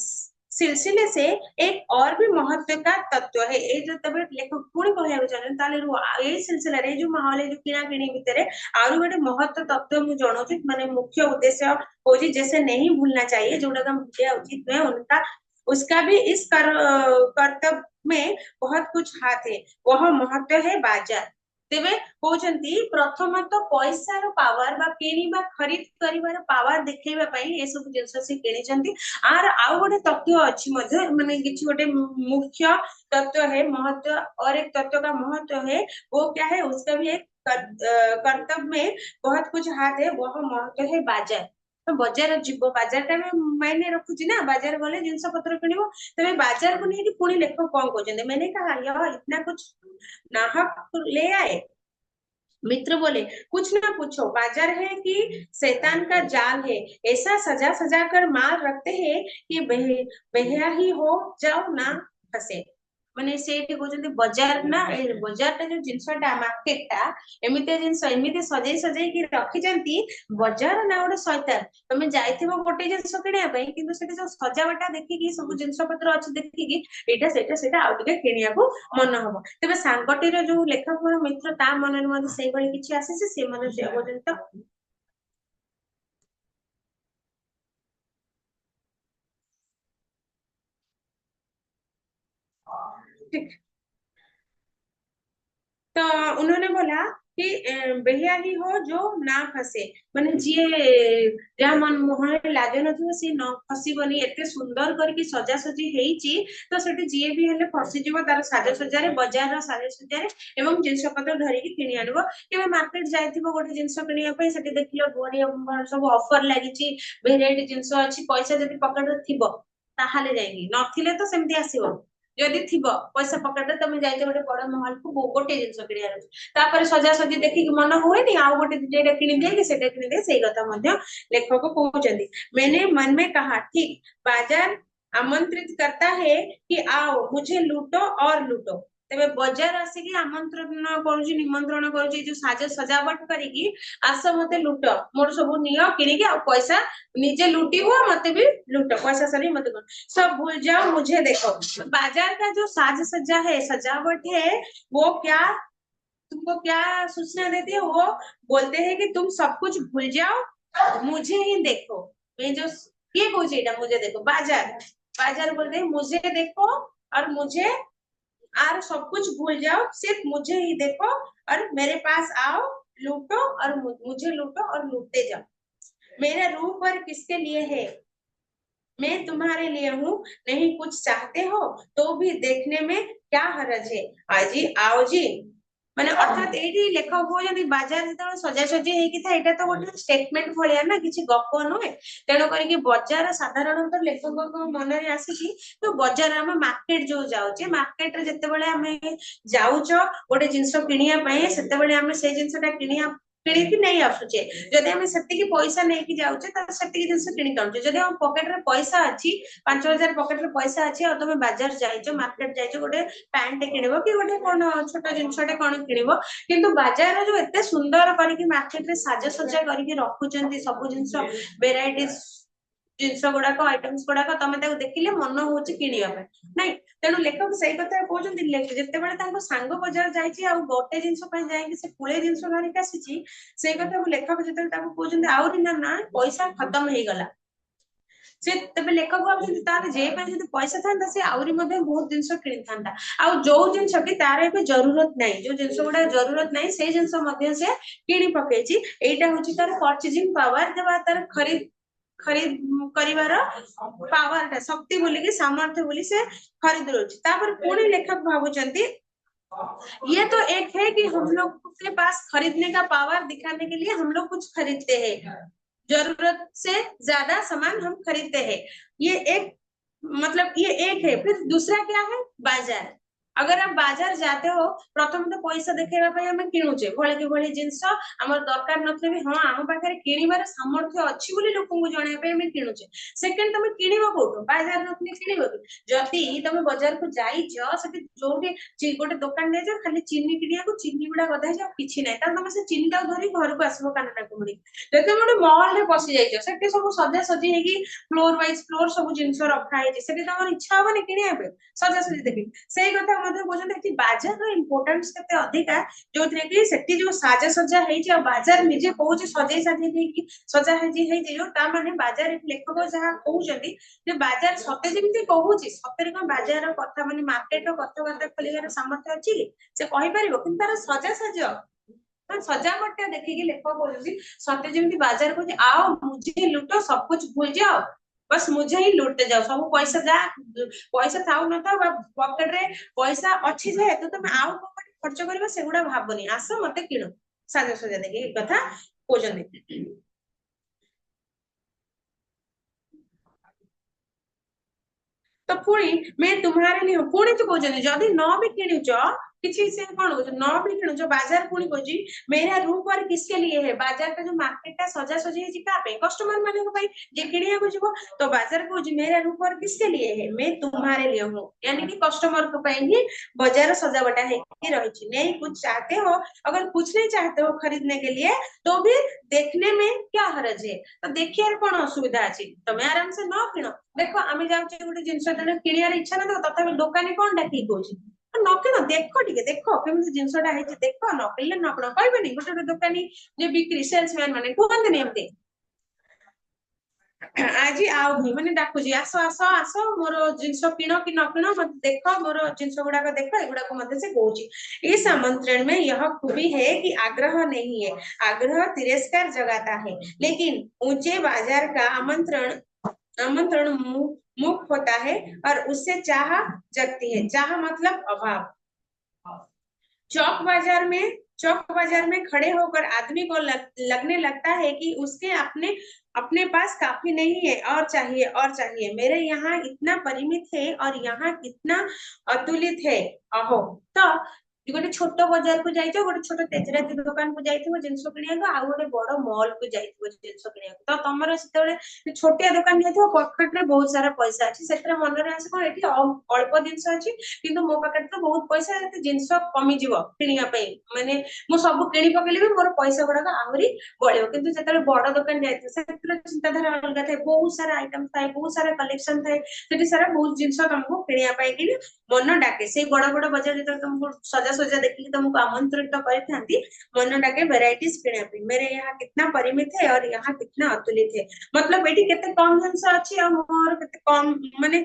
सिलसिले से एक और भी महत्व का तत्व है ये जो तब लेखक पुणी कहବାକୁ ଚାହୁଁଛନ୍ତି ତାହେଲେ ରୁହ ଏଇ सिलसिलाରେ ଏଇ ଯୋଉ ମାହୋଲ ଏଇ ଯୋଉ କିଣା କିଣି ଭିତରେ ଆହୁରି ଗୋଟେ महत्व तत्व ମୁଁ ଜଣାଉଛି ମାନେ ମୁଖ୍ୟ उद्देश्य होजी जैसे नहीं भूलना चाहिए जोड़ा हम भूलिया उचित है उनका उसका भी इस कर्तव्य में बहुत कुछ हाथ है वह महत्व है बाजार तेबे କହୁଛନ୍ତି ପ୍ରଥମତଃ ପଇସାର ପାୱାର ବା କିଣିବା ଖରିଦ କରିବାର ପାୱାର ଦେଖେଇବା ପାଇଁ ଏସବୁ ଜିନିଷ ସେ କିଣିଛନ୍ତି आर आउ गोटे तत्व अच्छी मध्य माने किसी गोटे मुख्य तत्व है महत्व और एक तत्व का महत्व है वो क्या है उसका भी एक कर्तव्य में बहुत कुछ हाथ है वह महत्व है बाजार तो बाजार जीव बाजार टा मायने रखुची ना बाजार गले जिनस पत्र किनिबो तबे बाजार को नहीं पुणी लेख कौन कहते मैंने कहा यह इतना कुछ नाहक ले आए मित्र बोले कुछ ना पूछो बाजार है कि शैतान का जाल है ऐसा सजा सजा कर माल रखते हैं कि बेहया ही हो जाओ ना फंसे माने सेठी कहउछन्ती बाजार ना ए बाजार टा जो जिंसटा मार्केट टा एमिते जिंस एमिते सजै सजै कि रखिजंती बाजार ना गोटे शैतान तमे जाइथिबो गोटे जिंस किनिया पई किंतु सेठी जो सजावटा देखिकी सब जिंस पत्र अछि देखिकी एटा सेटा आउ टिके किनियाको मन हबो तेबे सांगटीर जो लेखक मित्र ता मनरे मध्ये सेई भली किछि आसीसे से मन से पर्यंत ठीक तो उन्होंने बोला कि बेहिया ही हो जो ना फसे, ମାନେ ଯିଏ ଯାହା ମନ ମୁହଁରେ ଲାଜ ନଥିବ ସିଏ ନ ଫସିବନି। ଏତେ ସୁନ୍ଦର କରିକି ସଜାସଜି ହେଇଛି ତ ସେଠି ଯିଏ ବି ହେଲେ ଫସିଯିବ ତାର ସାଜସଜ୍ଜାରେ, ବଜାରର ସାଜସଜ୍ଜାରେ, ଏବଂ ଜିନିଷ ପତ୍ର ଧରିକି କିଣି ଆଣିବ। କେବେ ମାର୍କେଟ ଯାଇଥିବ ଗୋଟେ ଜିନିଷ କିଣିବା ପାଇଁ, ସେଠି ଦେଖିଲ ବଢିଆ ସବୁ ଅଫର ଲାଗିଛି, ଭେରାଇଟି ଜିନିଷ ଅଛି, ପଇସା ଯଦି ପକେଟରେ ଥିବ ତାହେଲେ ଯାଇକି, ନଥିଲେ ତ ସେମିତି ଆସିବ। ଯଦି ଥିବ ପଇସା ପକେଟରେ, ତମେ ଯାଇଛ ଗୋଟେ ବଡ ମହଲକୁ ଗୋଟେ ଜିନିଷ କିଣିବାର ଅଛି, ତାପରେ ସଜାସଜି ଦେଖିକି ମନ ହୁଏନି ଆଉ ଗୋଟେ ଦିଟା କିଣିଦିଏ କି ସେଟା କିଣିଦିଏ, ସେଇ କଥା ମଧ୍ୟ लेखक कहुचंदी। मैंने मन में कहा ठीक, बाजार आमंत्रित करता है कि आओ मुझे लूटो और लूटो। तेरे बजार आसिकी आमंत्रण करूची, निमंत्रण करूची, जो साज सजावट करिकी आस मते लूट, मोर सब नियो किनिकी आ पैसा निजे लूटी हुआ मते भी लूटो, पैसा सरी मते करो, सब भूल जाओ मुझे देखो। बाजार का जो साज सज्जा है, सजावट है, वो क्या तुमको क्या सूचना देती है? वो बोलते हैं कि तुम सब कुछ भूल जाओ, मुझे ही देखो। मैं जो ये पूछे मुझे देखो, बाजार बाजार बोलते हैं मुझे देखो, और मुझे और सब कुछ भूल जाओ, सिर्फ मुझे ही देखो, और मेरे पास आओ, लूटो और मुझे लूटो और लूटते जाओ। मेरा रूप और किसके लिए है? मैं तुम्हारे लिए हूँ। नहीं कुछ चाहते हो तो भी देखने में क्या हरज है? आजी आओ जी। ମାନେ ଅର୍ଥାତ ଏଇଠି ଲେଖକ କହୁଛନ୍ତି ବାଜାର ଯେତେବେଳେ ସଜାସଜି ହେଇକି ଥାଏ, ଏଇଟା ତ ଗୋଟେ ଷ୍ଟେଟମେଣ୍ଟ ଭଳିଆ ନା, କିଛି ଗପ ନୁହେଁ। ତେଣୁ କରିକି ବଜାର ସାଧାରଣତଃ ଲେଖକଙ୍କ ମନରେ ଆସିଛି, ତ ବଜାର ଆମେ ମାର୍କେଟ ଯୋଉ ଯାଉଛେ, ମାର୍କେଟରେ ଯେତେବେଳେ ଆମେ ଯାଉଛ ଗୋଟେ ଜିନିଷ କିଣିବା ପାଇଁ, ସେତେବେଳେ ଆମେ ସେଇ ଜିନିଷଟା କିଣିକି ନେଇ ଆସୁଛେ। ଯଦି ଆମେ ସେତିକି ପଇସା ନେଇକି ଯାଉଛେ ତାହେଲେ ସେତିକି ଜିନିଷ କିଣିକି ଆଣୁଛେ। ଯଦି ଆମ ପକେଟରେ ପଇସା ଅଛି, 5,000 ପକେଟରେ ପଇସା ଅଛି, ଆଉ ତମେ ବାଜାର ଯାଇଛ, ମାର୍କେଟ ଯାଇଛ, ଗୋଟେ ପ୍ୟାଣ୍ଟ କିଣିବ କି ଗୋଟେ କଣ ଛୋଟ ଜିନିଷଟେ କଣ କିଣିବ, କିନ୍ତୁ ବାଜାର ଯୋଉ ଏତେ ସୁନ୍ଦର କରିକି ମାର୍କେଟରେ ସାଜସଜ୍ଜା କରିକି ରଖୁଛନ୍ତି ସବୁ ଜିନିଷ, ଭେରାଇଟିଜ ଜିନିଷ ଗୁଡାକ, ଆଇଟମ୍ସ ଗୁଡାକ, ତମେ ତାକୁ ଦେଖିଲେ ମନ ହଉଛି କିଣିବା ପାଇଁ, ନାଇଁ? ତେଣୁ ଲେଖକ ସେଇ କଥା କହୁଛନ୍ତି, ଯେତେବେଳେ ତାଙ୍କ ସାଙ୍ଗ ବଜାର ଯାଇଛି ଆଉ ଗୋଟେ ଜିନିଷ ପାଇଁ ଯାଇକି ସେ ପୁଳେ ଜିନିଷ ଧରିକି ଆସିଛି, ସେଇ କଥାକୁ ଲେଖକ ଯେତେବେଳେ ତାକୁ କହୁଛନ୍ତି ଆହୁରି ନା ନା ପଇସା ଖତମ ହେଇଗଲା, ସେ ତେବେ ଲେଖକ ଭାବୁଛନ୍ତି ତାହେଲେ ଯେ ପାଇଁ ଯଦି ପଇସା ଥାନ୍ତା ସେ ଆହୁରି ମଧ୍ୟ ବହୁତ ଜିନିଷ କିଣିଥାନ୍ତା। ଆଉ ଯୋଉ ଜିନିଷ କି ତାର ଏବେ ଜରୁରତ ନାହିଁ, ଯୋଉ ଜିନିଷ ଗୁଡା ଜରୁରତ ନାହିଁ, ସେଇ ଜିନିଷ ମଧ୍ୟ ସେ କିଣି ପକେଇଛି। ଏଇଟା ହଉଛି ତାର ପରଚେଜିଂ ପାୱାର, ଦେବା ତାର ଖରିଦ खरीद करिवार पावर टा, शक्ति बोली कि सामर्थ्य बोली से खरीद रही। तापर पुणी लेखक भावुचंती ये तो एक है कि हम लोग के पास खरीदने का पावर दिखाने के लिए हम लोग कुछ खरीदते हैं, जरूरत से ज्यादा सामान हम खरीदते हैं, ये एक मतलब ये एक है। फिर दूसरा क्या है? बाजार। अगर आप बाजार जाते हो, प्रथम तो पैसा देखेगा पे हमें किणुचे भले कि भले जिंस हमर दरकार नथले भी हां हम पाखरे किनिबार सामर्थ्य अछि बोली लोकंकु जणाया पे हमें किणुचे। सेकंड तमे किनिबो कोठो? बाजार नथले किनिबो कि? जति तमे बाजार को जाइछ सेठी जोटी गोटे दुकान ने जा खाली चीनी किनिया को चीनी गुडा गदा जा किछि नै, त तमे से चीनी ता धरि घर को आसीबो कानटा कुमडी। जते मोटे मॉल रे पसि जाइछ सेठी सब सजा सजी हेगी फ्लोर वाइज फ्लोर सब जिंस रखा है, सेठी तमर इच्छा होबनी किनिया पे सजा सजी देखि। सेही कथा मते कहउछन कि बाजार रो इंपोर्टेंस केते अधिका, जोथरे कि सेठी जो साजा सजा हेछि आ बाजार निजे कहउछि सजै सजै हेछि सजा हेछि जो ता माने बाजार लेखक जहा कहउछन्ती जे बाजार सते जेमिति कहउछि, सतेर को बाजार रो कथा माने मार्केट रो कथा बार्ता खोलिबार सामर्थ्य अछि से कहि परिबो, किंतु तार सजा सजा सजावट देखिए लेखक कहउछि सते जेमिति बाजार को आओ मुझे लूटो सब कुछ भूल जाओ, बस मुझे ही लूटते जाओ, सब पैसा जा पैसा थाउ न थाउ पॉकेट रे पैसा अच्छी जे तो तुम आउ कोठी खर्च करबा सेगुडा भाबनी, आस मते किणो साजा सजा देखि कथा कहउछन्ती। तो पुणी मैं तुम्हारे लिए पुणी तो कहते जदि न भी किणुच किसी से कौन न भी किणुच, बाजार पुणी कहछि मेरा रूप और किसके लिए है? बाजार का जो मार्केट टा सजा सजी है का पे कस्टमर माने को भाई जे किनिया को जीवो, तो बाजार कहछि मेरा रूप और किसके लिए है? मैं तुम्हारे लिए हूं, यानी कि कस्टमर को ପାଇଁ ही बाजार सजावटा है कि रही छी। नहीं कुछ चाहते हो, अगर कुछ नहीं चाहते हो खरीदने के लिए तो भी देखने में क्या हरज है? तो देखिए कौन असुविधा अछि, तमे आराम से न किनो। देखो आमे जाउचे गोटे जिंस किनियार इच्छा न तथापि दुकानी कोन डाकी कहउछि न किनो, देखो टिके देखो केମିତି जिंसटा हेछि देखो, न किनले न किनो कहबेनी। गोटे गोटे दुकानी जे बिक्री सेल्समैन माने कहंतनी एमते आज आओ भाई मैंने डाकुची आस आस आस मोर जिनस किण कि न किण मत देख मोर जिनस गुड़ाक देख एगुड़ाक मत से कौची। इस आमंत्रण में यह खूबी है कि आग्रह नहीं है, आग्रह तिरस्कार जगाता है, लेकिन ऊंचे बाजार का आमंत्रण आमंत्रण मुख होता है और उससे चाह जगती है। चाह मतलब अभाव। चौक बाजार में चौक बाजार में खड़े होकर आदमी को लगने लगता है कि उसके अपने अपने पास काफी नहीं है, और चाहिए और चाहिए। मेरे यहाँ इतना परिमित है और यहाँ कितना अतुलित है। अहो तो गोटे छोट बजार को जाइछो, गोटे छोट तेजराती दुकान को जाइथिबो जिंस किनिया, आ गोटे बड़ मॉल को जाइथिबो जिंस किनिया, तो तमरो सेतेबेले छोटिया दुकान जाइथिबो, पॉकेट रे बहुत सारा पैसा अछि, सेतरे मन रे आसे कोन एठी अल्प जिंस अछि किंतु मो पाखे तो बहुत पैसा, एते जिंस कमी जीव किनिया पई, माने मो सब किनि पकेले भी मोर पैसा गुड़ाक आहरी बळियो। किंतु जेतेबेले बड़ दुकान जाइथिबो सेतरे चिंताधारा अलगा थाए, बहुत सारा आइटम थाए, बहुत सारा कलेक्शन थाए, सेठी सारा बहुत जिंस तुमको किनिया पई कि मन डाके। से बड़ बड़ बजार जेतेबेले तुमको सजा सजा देखिए तुमको आमंत्रित तो करथांती, मन डाके वेराइटीज किनिया पई। मेरे यहाँ कितना परिमित है और यहाँ कितना अतुलित है, मतलब एठी केते कम जिंस अछि और मोर केते कम, माने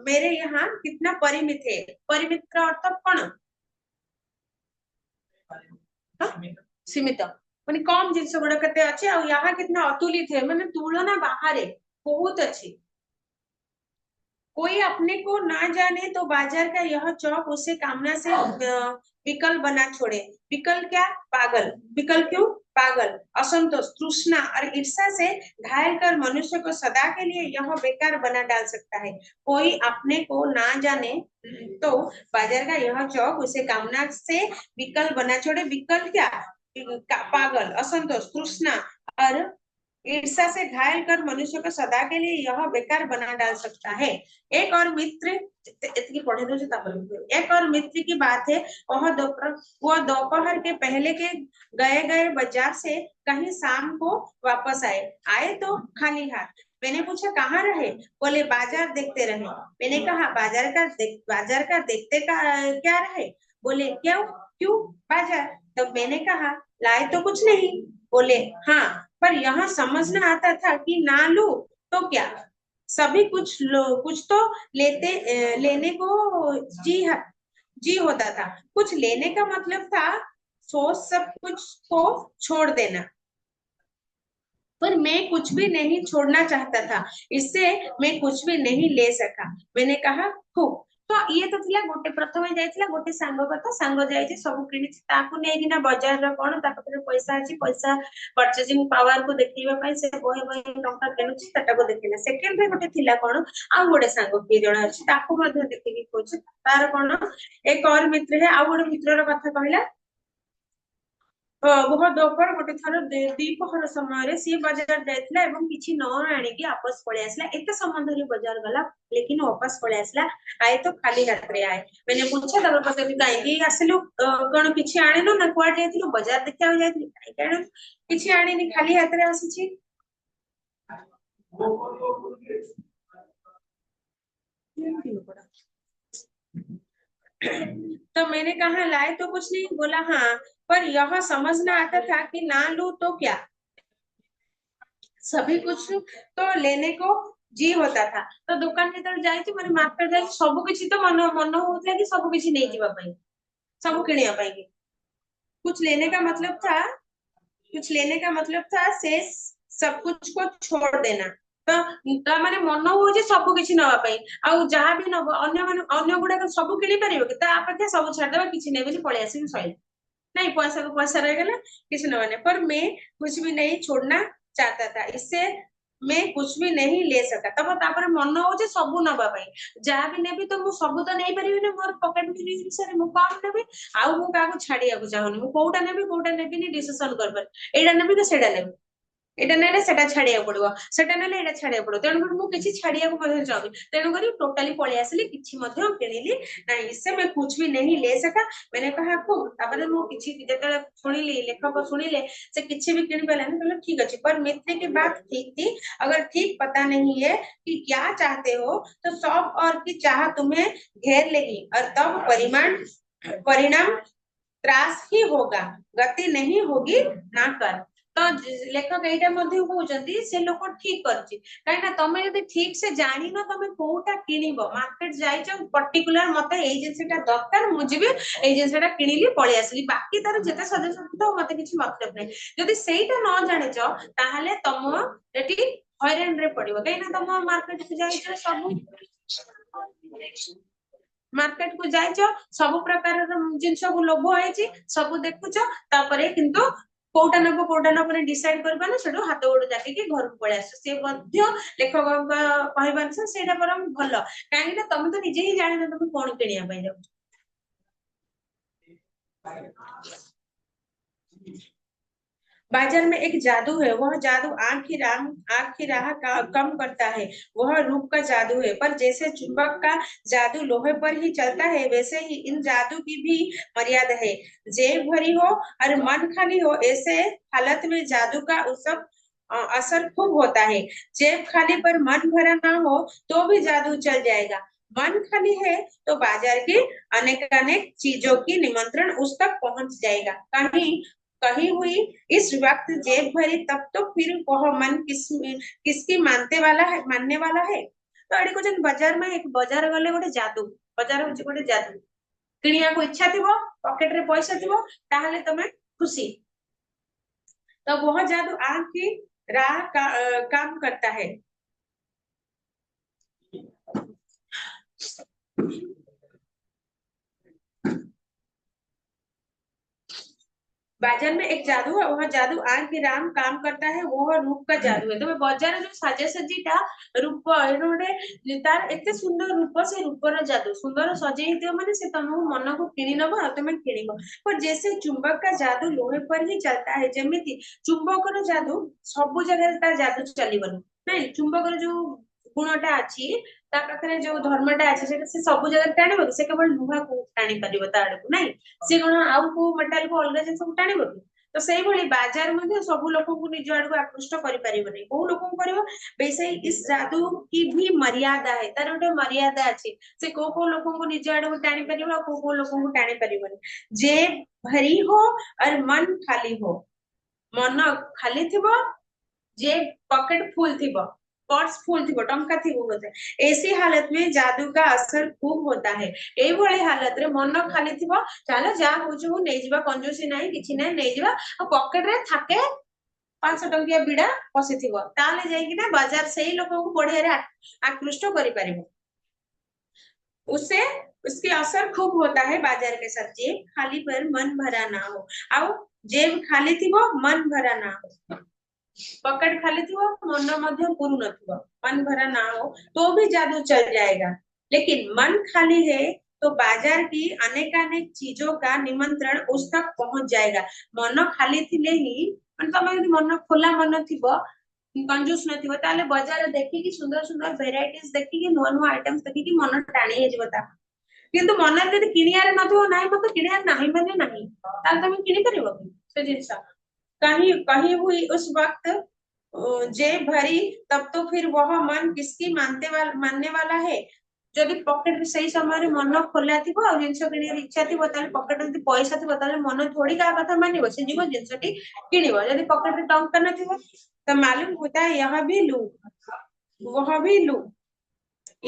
मेरे यहाँ कितना परिमित है। परिमित का अर्थ कौन? सीमित, माने कम जिनस गुड़ा केते अछि और यहाँ कितना अतुलित है, माने तुलना बाहर बहुत अच्छी। कोई अपने को ना जाने तो बाजार का यह चौक उसे कामना से विकल बना छोड़े। विकल क्या? पागल। विकल क्यों? पागल, असंतोष, तृष्णा और ईर्ष्या से घायल कर मनुष्य को सदा के लिए यह बेकार बना डाल सकता है। कोई अपने को ना जाने तो बाजार का यह चौक उसे कामना से विकल बना छोड़े। विकल क्या? पागल, असंतोष, तृष्णा और ईर्ष्या से घायल कर मनुष्य को सदा के लिए यह बेकार बना डाल सकता है। एक और मित्र, एक और मित्र की बात है, वह दोपहर के पहले के गए गए बाजार से कहीं शाम को वापस आए। आए तो खाली हाथ। मैंने पूछा कहाँ रहे? बोले बाजार देखते रहे। मैंने कहा बाजार का देखते का क्या रहे? बोले क्यों? क्यों बाजार? तो मैंने कहा लाए तो कुछ नहीं। बोले हाँ, पर यहाँ समझना आता था कि ना लूं तो क्या, सभी कुछ तो लेने को जी होता था। कुछ लेने का मतलब था सोच सब कुछ को छोड़ देना, पर मैं कुछ भी नहीं छोड़ना चाहता था, इससे मैं कुछ भी नहीं ले सका। मैंने कहा खूब। तो ये तो थिला गोटे, प्रथमे जाइथिला गोटे सांग कथा, सांग जाइछि सब किनिछि, ताकू नेगिना बाजार रा कोन ता पाखरे पैसा अछि, पैसा परचेजिंग पावर को देखिबा पई से बहे बहे टंका किनुछि, ताटा को देखिला। सेकंड रे गोटे थिला कोन आ गोटे सांग के जण अछि, ताकू मध्ये देखिबी कोछि तार कोन एक और मित्र है। आ गोटे मित्र रा कथा कहला, बहुत दोपहर गोटे थर द्विपहर समय सी बाजार जाइथिला एवं किछि न आनिकी वापस पळे आसला। एते समय धरि बाजार गला लेकिन वापस पळे आसला। आए तो खाली हाथ रे आए। मैंने पूछा तब पते काहेकि आसिलु, कोन किछि आनिनु ना कुआड जाइथिलु? बाजार देखा जाइथिलु। काहे काण किछि आनिनी, खाली हाथ रे आसीछि। तो मैंने कहा लाए तो कुछ नहीं। बोला हाँ, पर यह समझना आता था कि ना लूं तो क्या, सभी कुछ तो लेने को जी होता था। तो दुकान जेतବେଳେ ଯାଇଛି, ମାନେ ମାର୍କେଟ ଯାଇଛି, ସବୁ କିଛି ତ ମନ ମନ ହଉଥିଲା कि ସବୁ କିଛି ନେଇ ଯିବା ପାଇଁ, ସବୁ କିଣିବା ପାଇଁ କି। कुछ लेने का मतलब था, कुछ लेने का मतलब था से सब कुछ को छोड़ देना। तो ତା ମାନେ ମନ ହଉଛି ସବୁ କିଛି ନବା ପାଇଁ, ଆଉ ଯାହା ବି ନବ ଅନ୍ୟ ମାନେ ଅନ୍ୟ ଗୁଡାକ ସବୁ କିଣି ପାରିବ କି? ତା ଅପେକ୍ଷା ସବୁ ଛାଡିଦବା, କିଛି ନେବେନି, ପଳେଇ ଆସିବି, ସଇଲା। नहीं, पैसा को पैसा रहेगा, किसी न बने, पर मैं कुछ भी नहीं छोड़ना चाहता था, इससे मैं कुछ भी नहीं ले सका। तब तापर मन हो सब नवा जहाँ भी नेबी तो मु सब तो नहीं पारिबी ना, मोर पॉकेट मनी अनुसार मु कम नेबी, आउ मु काको छाड़िया को चाहूनी, मु कोउटा नेबी कोउटा नेबिनी डिसिजन कर पर, एडा नेबी तो सेडा नेबी, एटा नेले सेटा छाड़िया पड़िबो, सेटा नेले एटा छाड़िया पड़िबो। तेणु कर मु किछि छाड़िया को मधे चाहबी, तेणु करी टोटली पळि आसिली, किछि मध्य किनिली नहीं, इससे मैं कुछ भी नहीं ले सका। मैंने कहा खूब। तापर मु किछि जेतले सुनिली, लेखक सुनिले से किछि भी किनि पेला नहीं, कहले ठीक अछि, पर मित्र की बात ठीक थी। अगर ठीक पता नहीं है कि क्या चाहते हो तो सब और की चाह तुम्हें घेर लेगी, और तब परिणाम त्रास ही होगा, गति नहीं होगी ना कर। तो लेखक एटा मध्य कहउचंती से लोक ठीक करछि काहे ना तमे यदि ठीक से जानि न तमे कोटा किनिबो मार्केट जाइछ पर्टिकुलर मते एई जिंसटा दरकार मु जिबि एई जिंसटा किनिली पळि आसली बाकी तार जते सजेशन तो मते किछि मतलब नै यदि सेइटा न जानिछ ताहाले तम एटी हैरान रे पड़िबो काहे ना तम मार्केट से जाइछ सब मार्केट को जाइछ सब प्रकार जिंस को लोभ होइछि सब देखुछ तापरे किंतु कोटा नबो डिसाइड करबा ना सेडो हाथ गोड़ जाके के घर को पळे आस से मध्य लेखक कहबान से सेडा परम भलो काहे ना तमे तो निजे ही जानि न तमे कोन किनिया पय जाउ बाजार में एक जादू है वह जादू आंख की राह कम करता है वह रूप का जादू है पर जैसे चुंबक का जादू लोहे पर ही चलता है वैसे ही इन जादू की भी मर्यादा है जेब भरी हो और मन खाली हो ऐसे हालत में जादू का उत्सव असर खूब होता है जेब खाली पर मन भरा ना हो तो भी जादू चल जाएगा मन खाली है तो बाजार की अनेक चीजों की निमंत्रण उस तक पहुंच जाएगा कहीं कही हुई इस वक्त जेब भरी तब तो फिर वह मन किसकी मानने वाला है तो एडी को जन बाजार में एक बाजार गले गोटे जादू बाजार होची गोटे जादू किनिया को इच्छा थिबो पॉकेट रे पैसा थिबो ताहले तमे खुशी तो वह जादू आंख की काम करता है बाजार में एक जादू है वह जादू आंख की राम काम करता है वह रूप का जादू है तो बाजार जो साजे सजीटा रूप गोटे तार एते सुंदर रूप से रूपर जादू सुंदर सजे दियो माने से तुम मन को किनी नबो तुम किनिबो पर जैसे चुंबक का जादू लोहे पर ही चलता है जेमिति चुंबक रो जादू सब जगह तार जादू चलीबनी नहीं चुंबक रो जो गुणटा अछि ता पाखरे जो धर्मटा अछि से सब जगह टाणिबो से केवल लुहा को टाणी परिबो ता आडको नहीं से कोन आउ को मेटल को अलग जिन सब टाणिबो तो सही भली बाजार मध्ये सब लोगों को निज आड़ को आकृष्ट करि परिबो नहीं को लोगों को करिवो वैसे इस जादू की भी मर्यादा है तार ओटे मर्यादा अछि से को लोगों को निज आड़ को टाणी परिबो को लोगों को टाणी परिबो जे भरी हो और मन खाली हो मन खाली थिबो जे पॉकेट फुल थिबो पर्स फुल थी टंका थी बोलते ऐसी हालत में जादू का असर खूब होता है ए भले हालत रे मन खाली थिबो चलो जा होजो नै जिबा कंजूसी नाही किछि नै नै जिबा पॉकेट रे थाके 500 टंकिया बिड़ा पसी थिबो ताले जाई कि ना बाजार सही लोगों को बढ़िया रे आकृष्ट करि परिबो उससे उसके असर खूब होता है बाजार के साथ जेब खाली पर मन भरा ना हो आओ जेब खाली थिबो मन भरा ना हो पॉकेट खाली थी मन मध्य पूर्ण नथिबो मन भरा ना हो तो भी जादू चल जाएगा लेकिन मन खाली है तो बाजार की अनेक चीजों का निमंत्रण उस तक पहुंच जाएगा मन खाली थिले ही मन तमे यदि मन खोला मन थिबो कंजूस नथिबो ताले बाजार देखि कि सुंदर सुंदर वेराइटीज देखि कि नुवा नुवा आइटम्स देखि कि मन टाणी हे जिवता किंतु मन यदि किनियार नथिबो नाही मते किनियार नाही माने नाही ताले तमे किनि परिबो से जिंस कहीं कहीं हुई उस वक्त जेब भरी तब तो फिर वह मन किसकी मानने वाला है जदि पॉकेट सही समय मन खोला थिबो आ जिंस किनियर इच्छा थिबो ताले पॉकेट रे पैसा थिबो ताले मन थोड़ी का कथा मानिबो से जीव जिंसटी किनिबो जदि पॉकेट रे टंका न थिबो तो मालूम होता है यह भी लू वह भी लू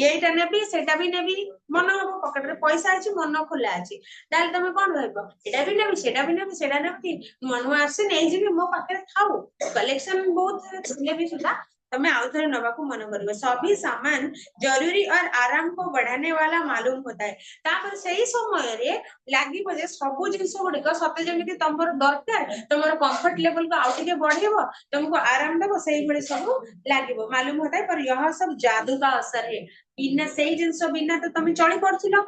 এইটা নেবি সেটা भी নেবি মনে হবো পকেটে পয়সা আছে মন খোলা আছে তাহলে তুমি কোন ভাইবো এটা भी নেবি সেটা भी নেবি সেটা নেবি মন আসে নেই ଯିବି ମୋ ପାଖରେ ଥାଉ कलेक्शन बहुत ଥିଲେ भी सुधा तमे आउथरे नबा को मन करबो सभी सामान जरूरी और आराम को बढ़ाने वाला मालूम होता है तापर सही समय रे लागि बजे सब जिंस गुडी को सते जेमिति तमर दरकार तमर कंफर्ट लेवल को आउट के बढ़ेबो तुमको आराम देबो सही बड़े सब लागिबो मालूम होता है पर यह सब जादू का असर है बिना सही जिंस बिना तो तमे चली पड़थिलो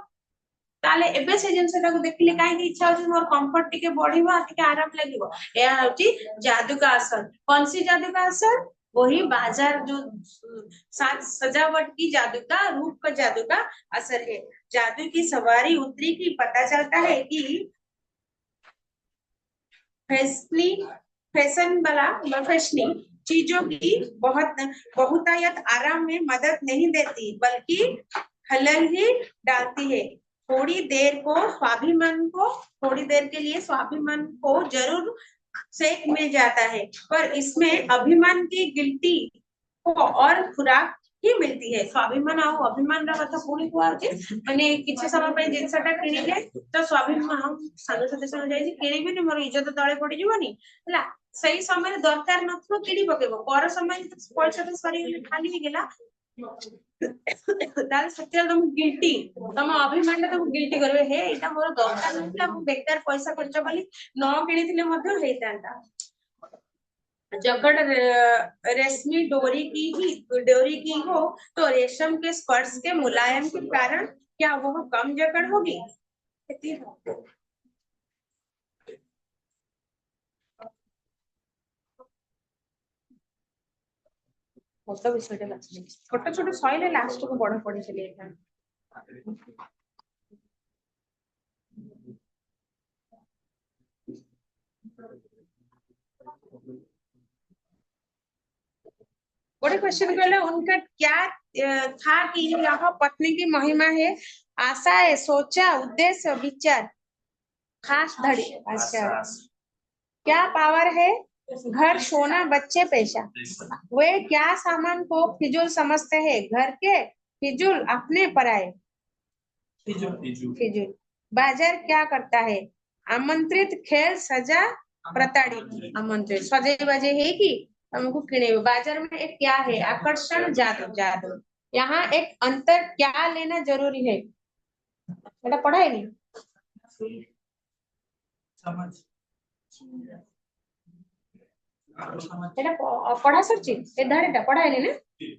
ताले एबे से जिंसटा को देखले काहे की इच्छा होची मोर कंफर्ट टिके बढ़िबो टिके आराम लागिबो एया होची जादू का असर कौन सी जादू का असर वही बाजार जो साज सजावट की जादू का रूप का जादू का असर है जादू की सवारी उतरी की पता चलता है कि फैशन वाला फैशनी चीजों की बहुतायत आराम में मदद नहीं देती बल्कि खलल ही डालती है थोड़ी देर के लिए स्वाभिमान को जरूर शेक मिल जाता है, पर इसमें अभिमान की गिल्टी को और खुराक ही मिलती है। स्वाभिमान ଆଉ ଅଭିମାନର କଥା ପୁଣି କୁହାହଉଛି, ମାନେ କିଛି ସମୟ ପାଇଁ ଜିନିଷଟା କିଣିଲେ ତ ସ୍ୱାଭିମାନ ସାଙ୍ଗସାଥି ସହ ଯାଇଛି କିଣିବିନି ମୋର ଇଜ୍ଜତ ତଳେ ପଡିଯିବନି ହେଲା, ସେଇ ସମୟରେ ଦରକାର ନଥିବ କିଣି ପକେଇବ, ପର ସମୟରେ ପଇସା ତ ସରିଗଲେ ଖାଲି ହେଇଗଲା, ତାହେଲେ ସେତେବେଳେ ତମକୁ ଗିଲ୍ଟି, ତମ ଅଭିମାନଟା ତମକୁ ଗିଲ୍ଟି କରିବେ, ହେ ଏଇଟା ମୋର ଦରକାର ନଥିଲା ମୁଁ ବେକାର ପଇସା ଖର୍ଚ୍ଚ କଲି, ନ କିଣିଥିଲେ ମଧ୍ୟ ହେଇଥାନ୍ତା। जकड़ रेशमी डोरी की हो तो रेशम के स्पर्श के मुलायम के कारण क्या वह कम जकड़ होगी? छोट विषय छोट छोट सैले लास्ट को बड़ पड़ी चलिए। बड़े क्वेश्चन कहले उनका क्या था कि यह पत्नी की महिमा है, आशा है, सोचा, उद्देश्य, विचार, खास धड़ी। अच्छा, क्या पावर है, घर, सोना, बच्चे, पैसा। वे क्या सामान को फिजूल समझते हैं, घर के फिजूल, अपने पराए फिजूल। बाजार क्या करता है, आमंत्रित, खेल, सजा, प्रताड़ित। आमंत्रित सजे बजे है कि हमको किने, बाजार में एक क्या है, आकर्षण, जादू। जादू यहाँ एक अंतर क्या लेना जरूरी है, बेटा पढ़ा है नहीं पढ़ा सर पढ़ा है ना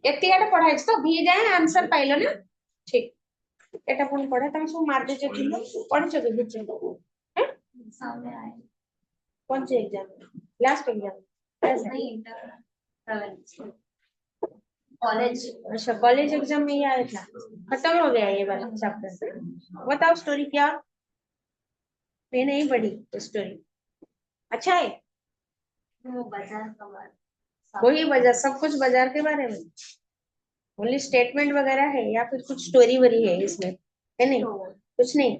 एति पढ़ा तो भी जाए आंसर पाइल ना ठीक एटा पुणी पढ़ा तुम सब मार दे पढ़ कौन से एग्जाम लास्ट एग्जाम कॉलेज अच्छा कॉलेज एग्जाम में ये आया था खत्म हो गया ये वाला चैप्टर बताओ स्टोरी क्या मैं नहीं पढ़ी स्टोरी अच्छा है वो बाजार वही बाजार सब कुछ बाजार के बारे में ओनली स्टेटमेंट वगैरह है या फिर कुछ स्टोरी वरी है इसमें है नहीं कुछ नहीं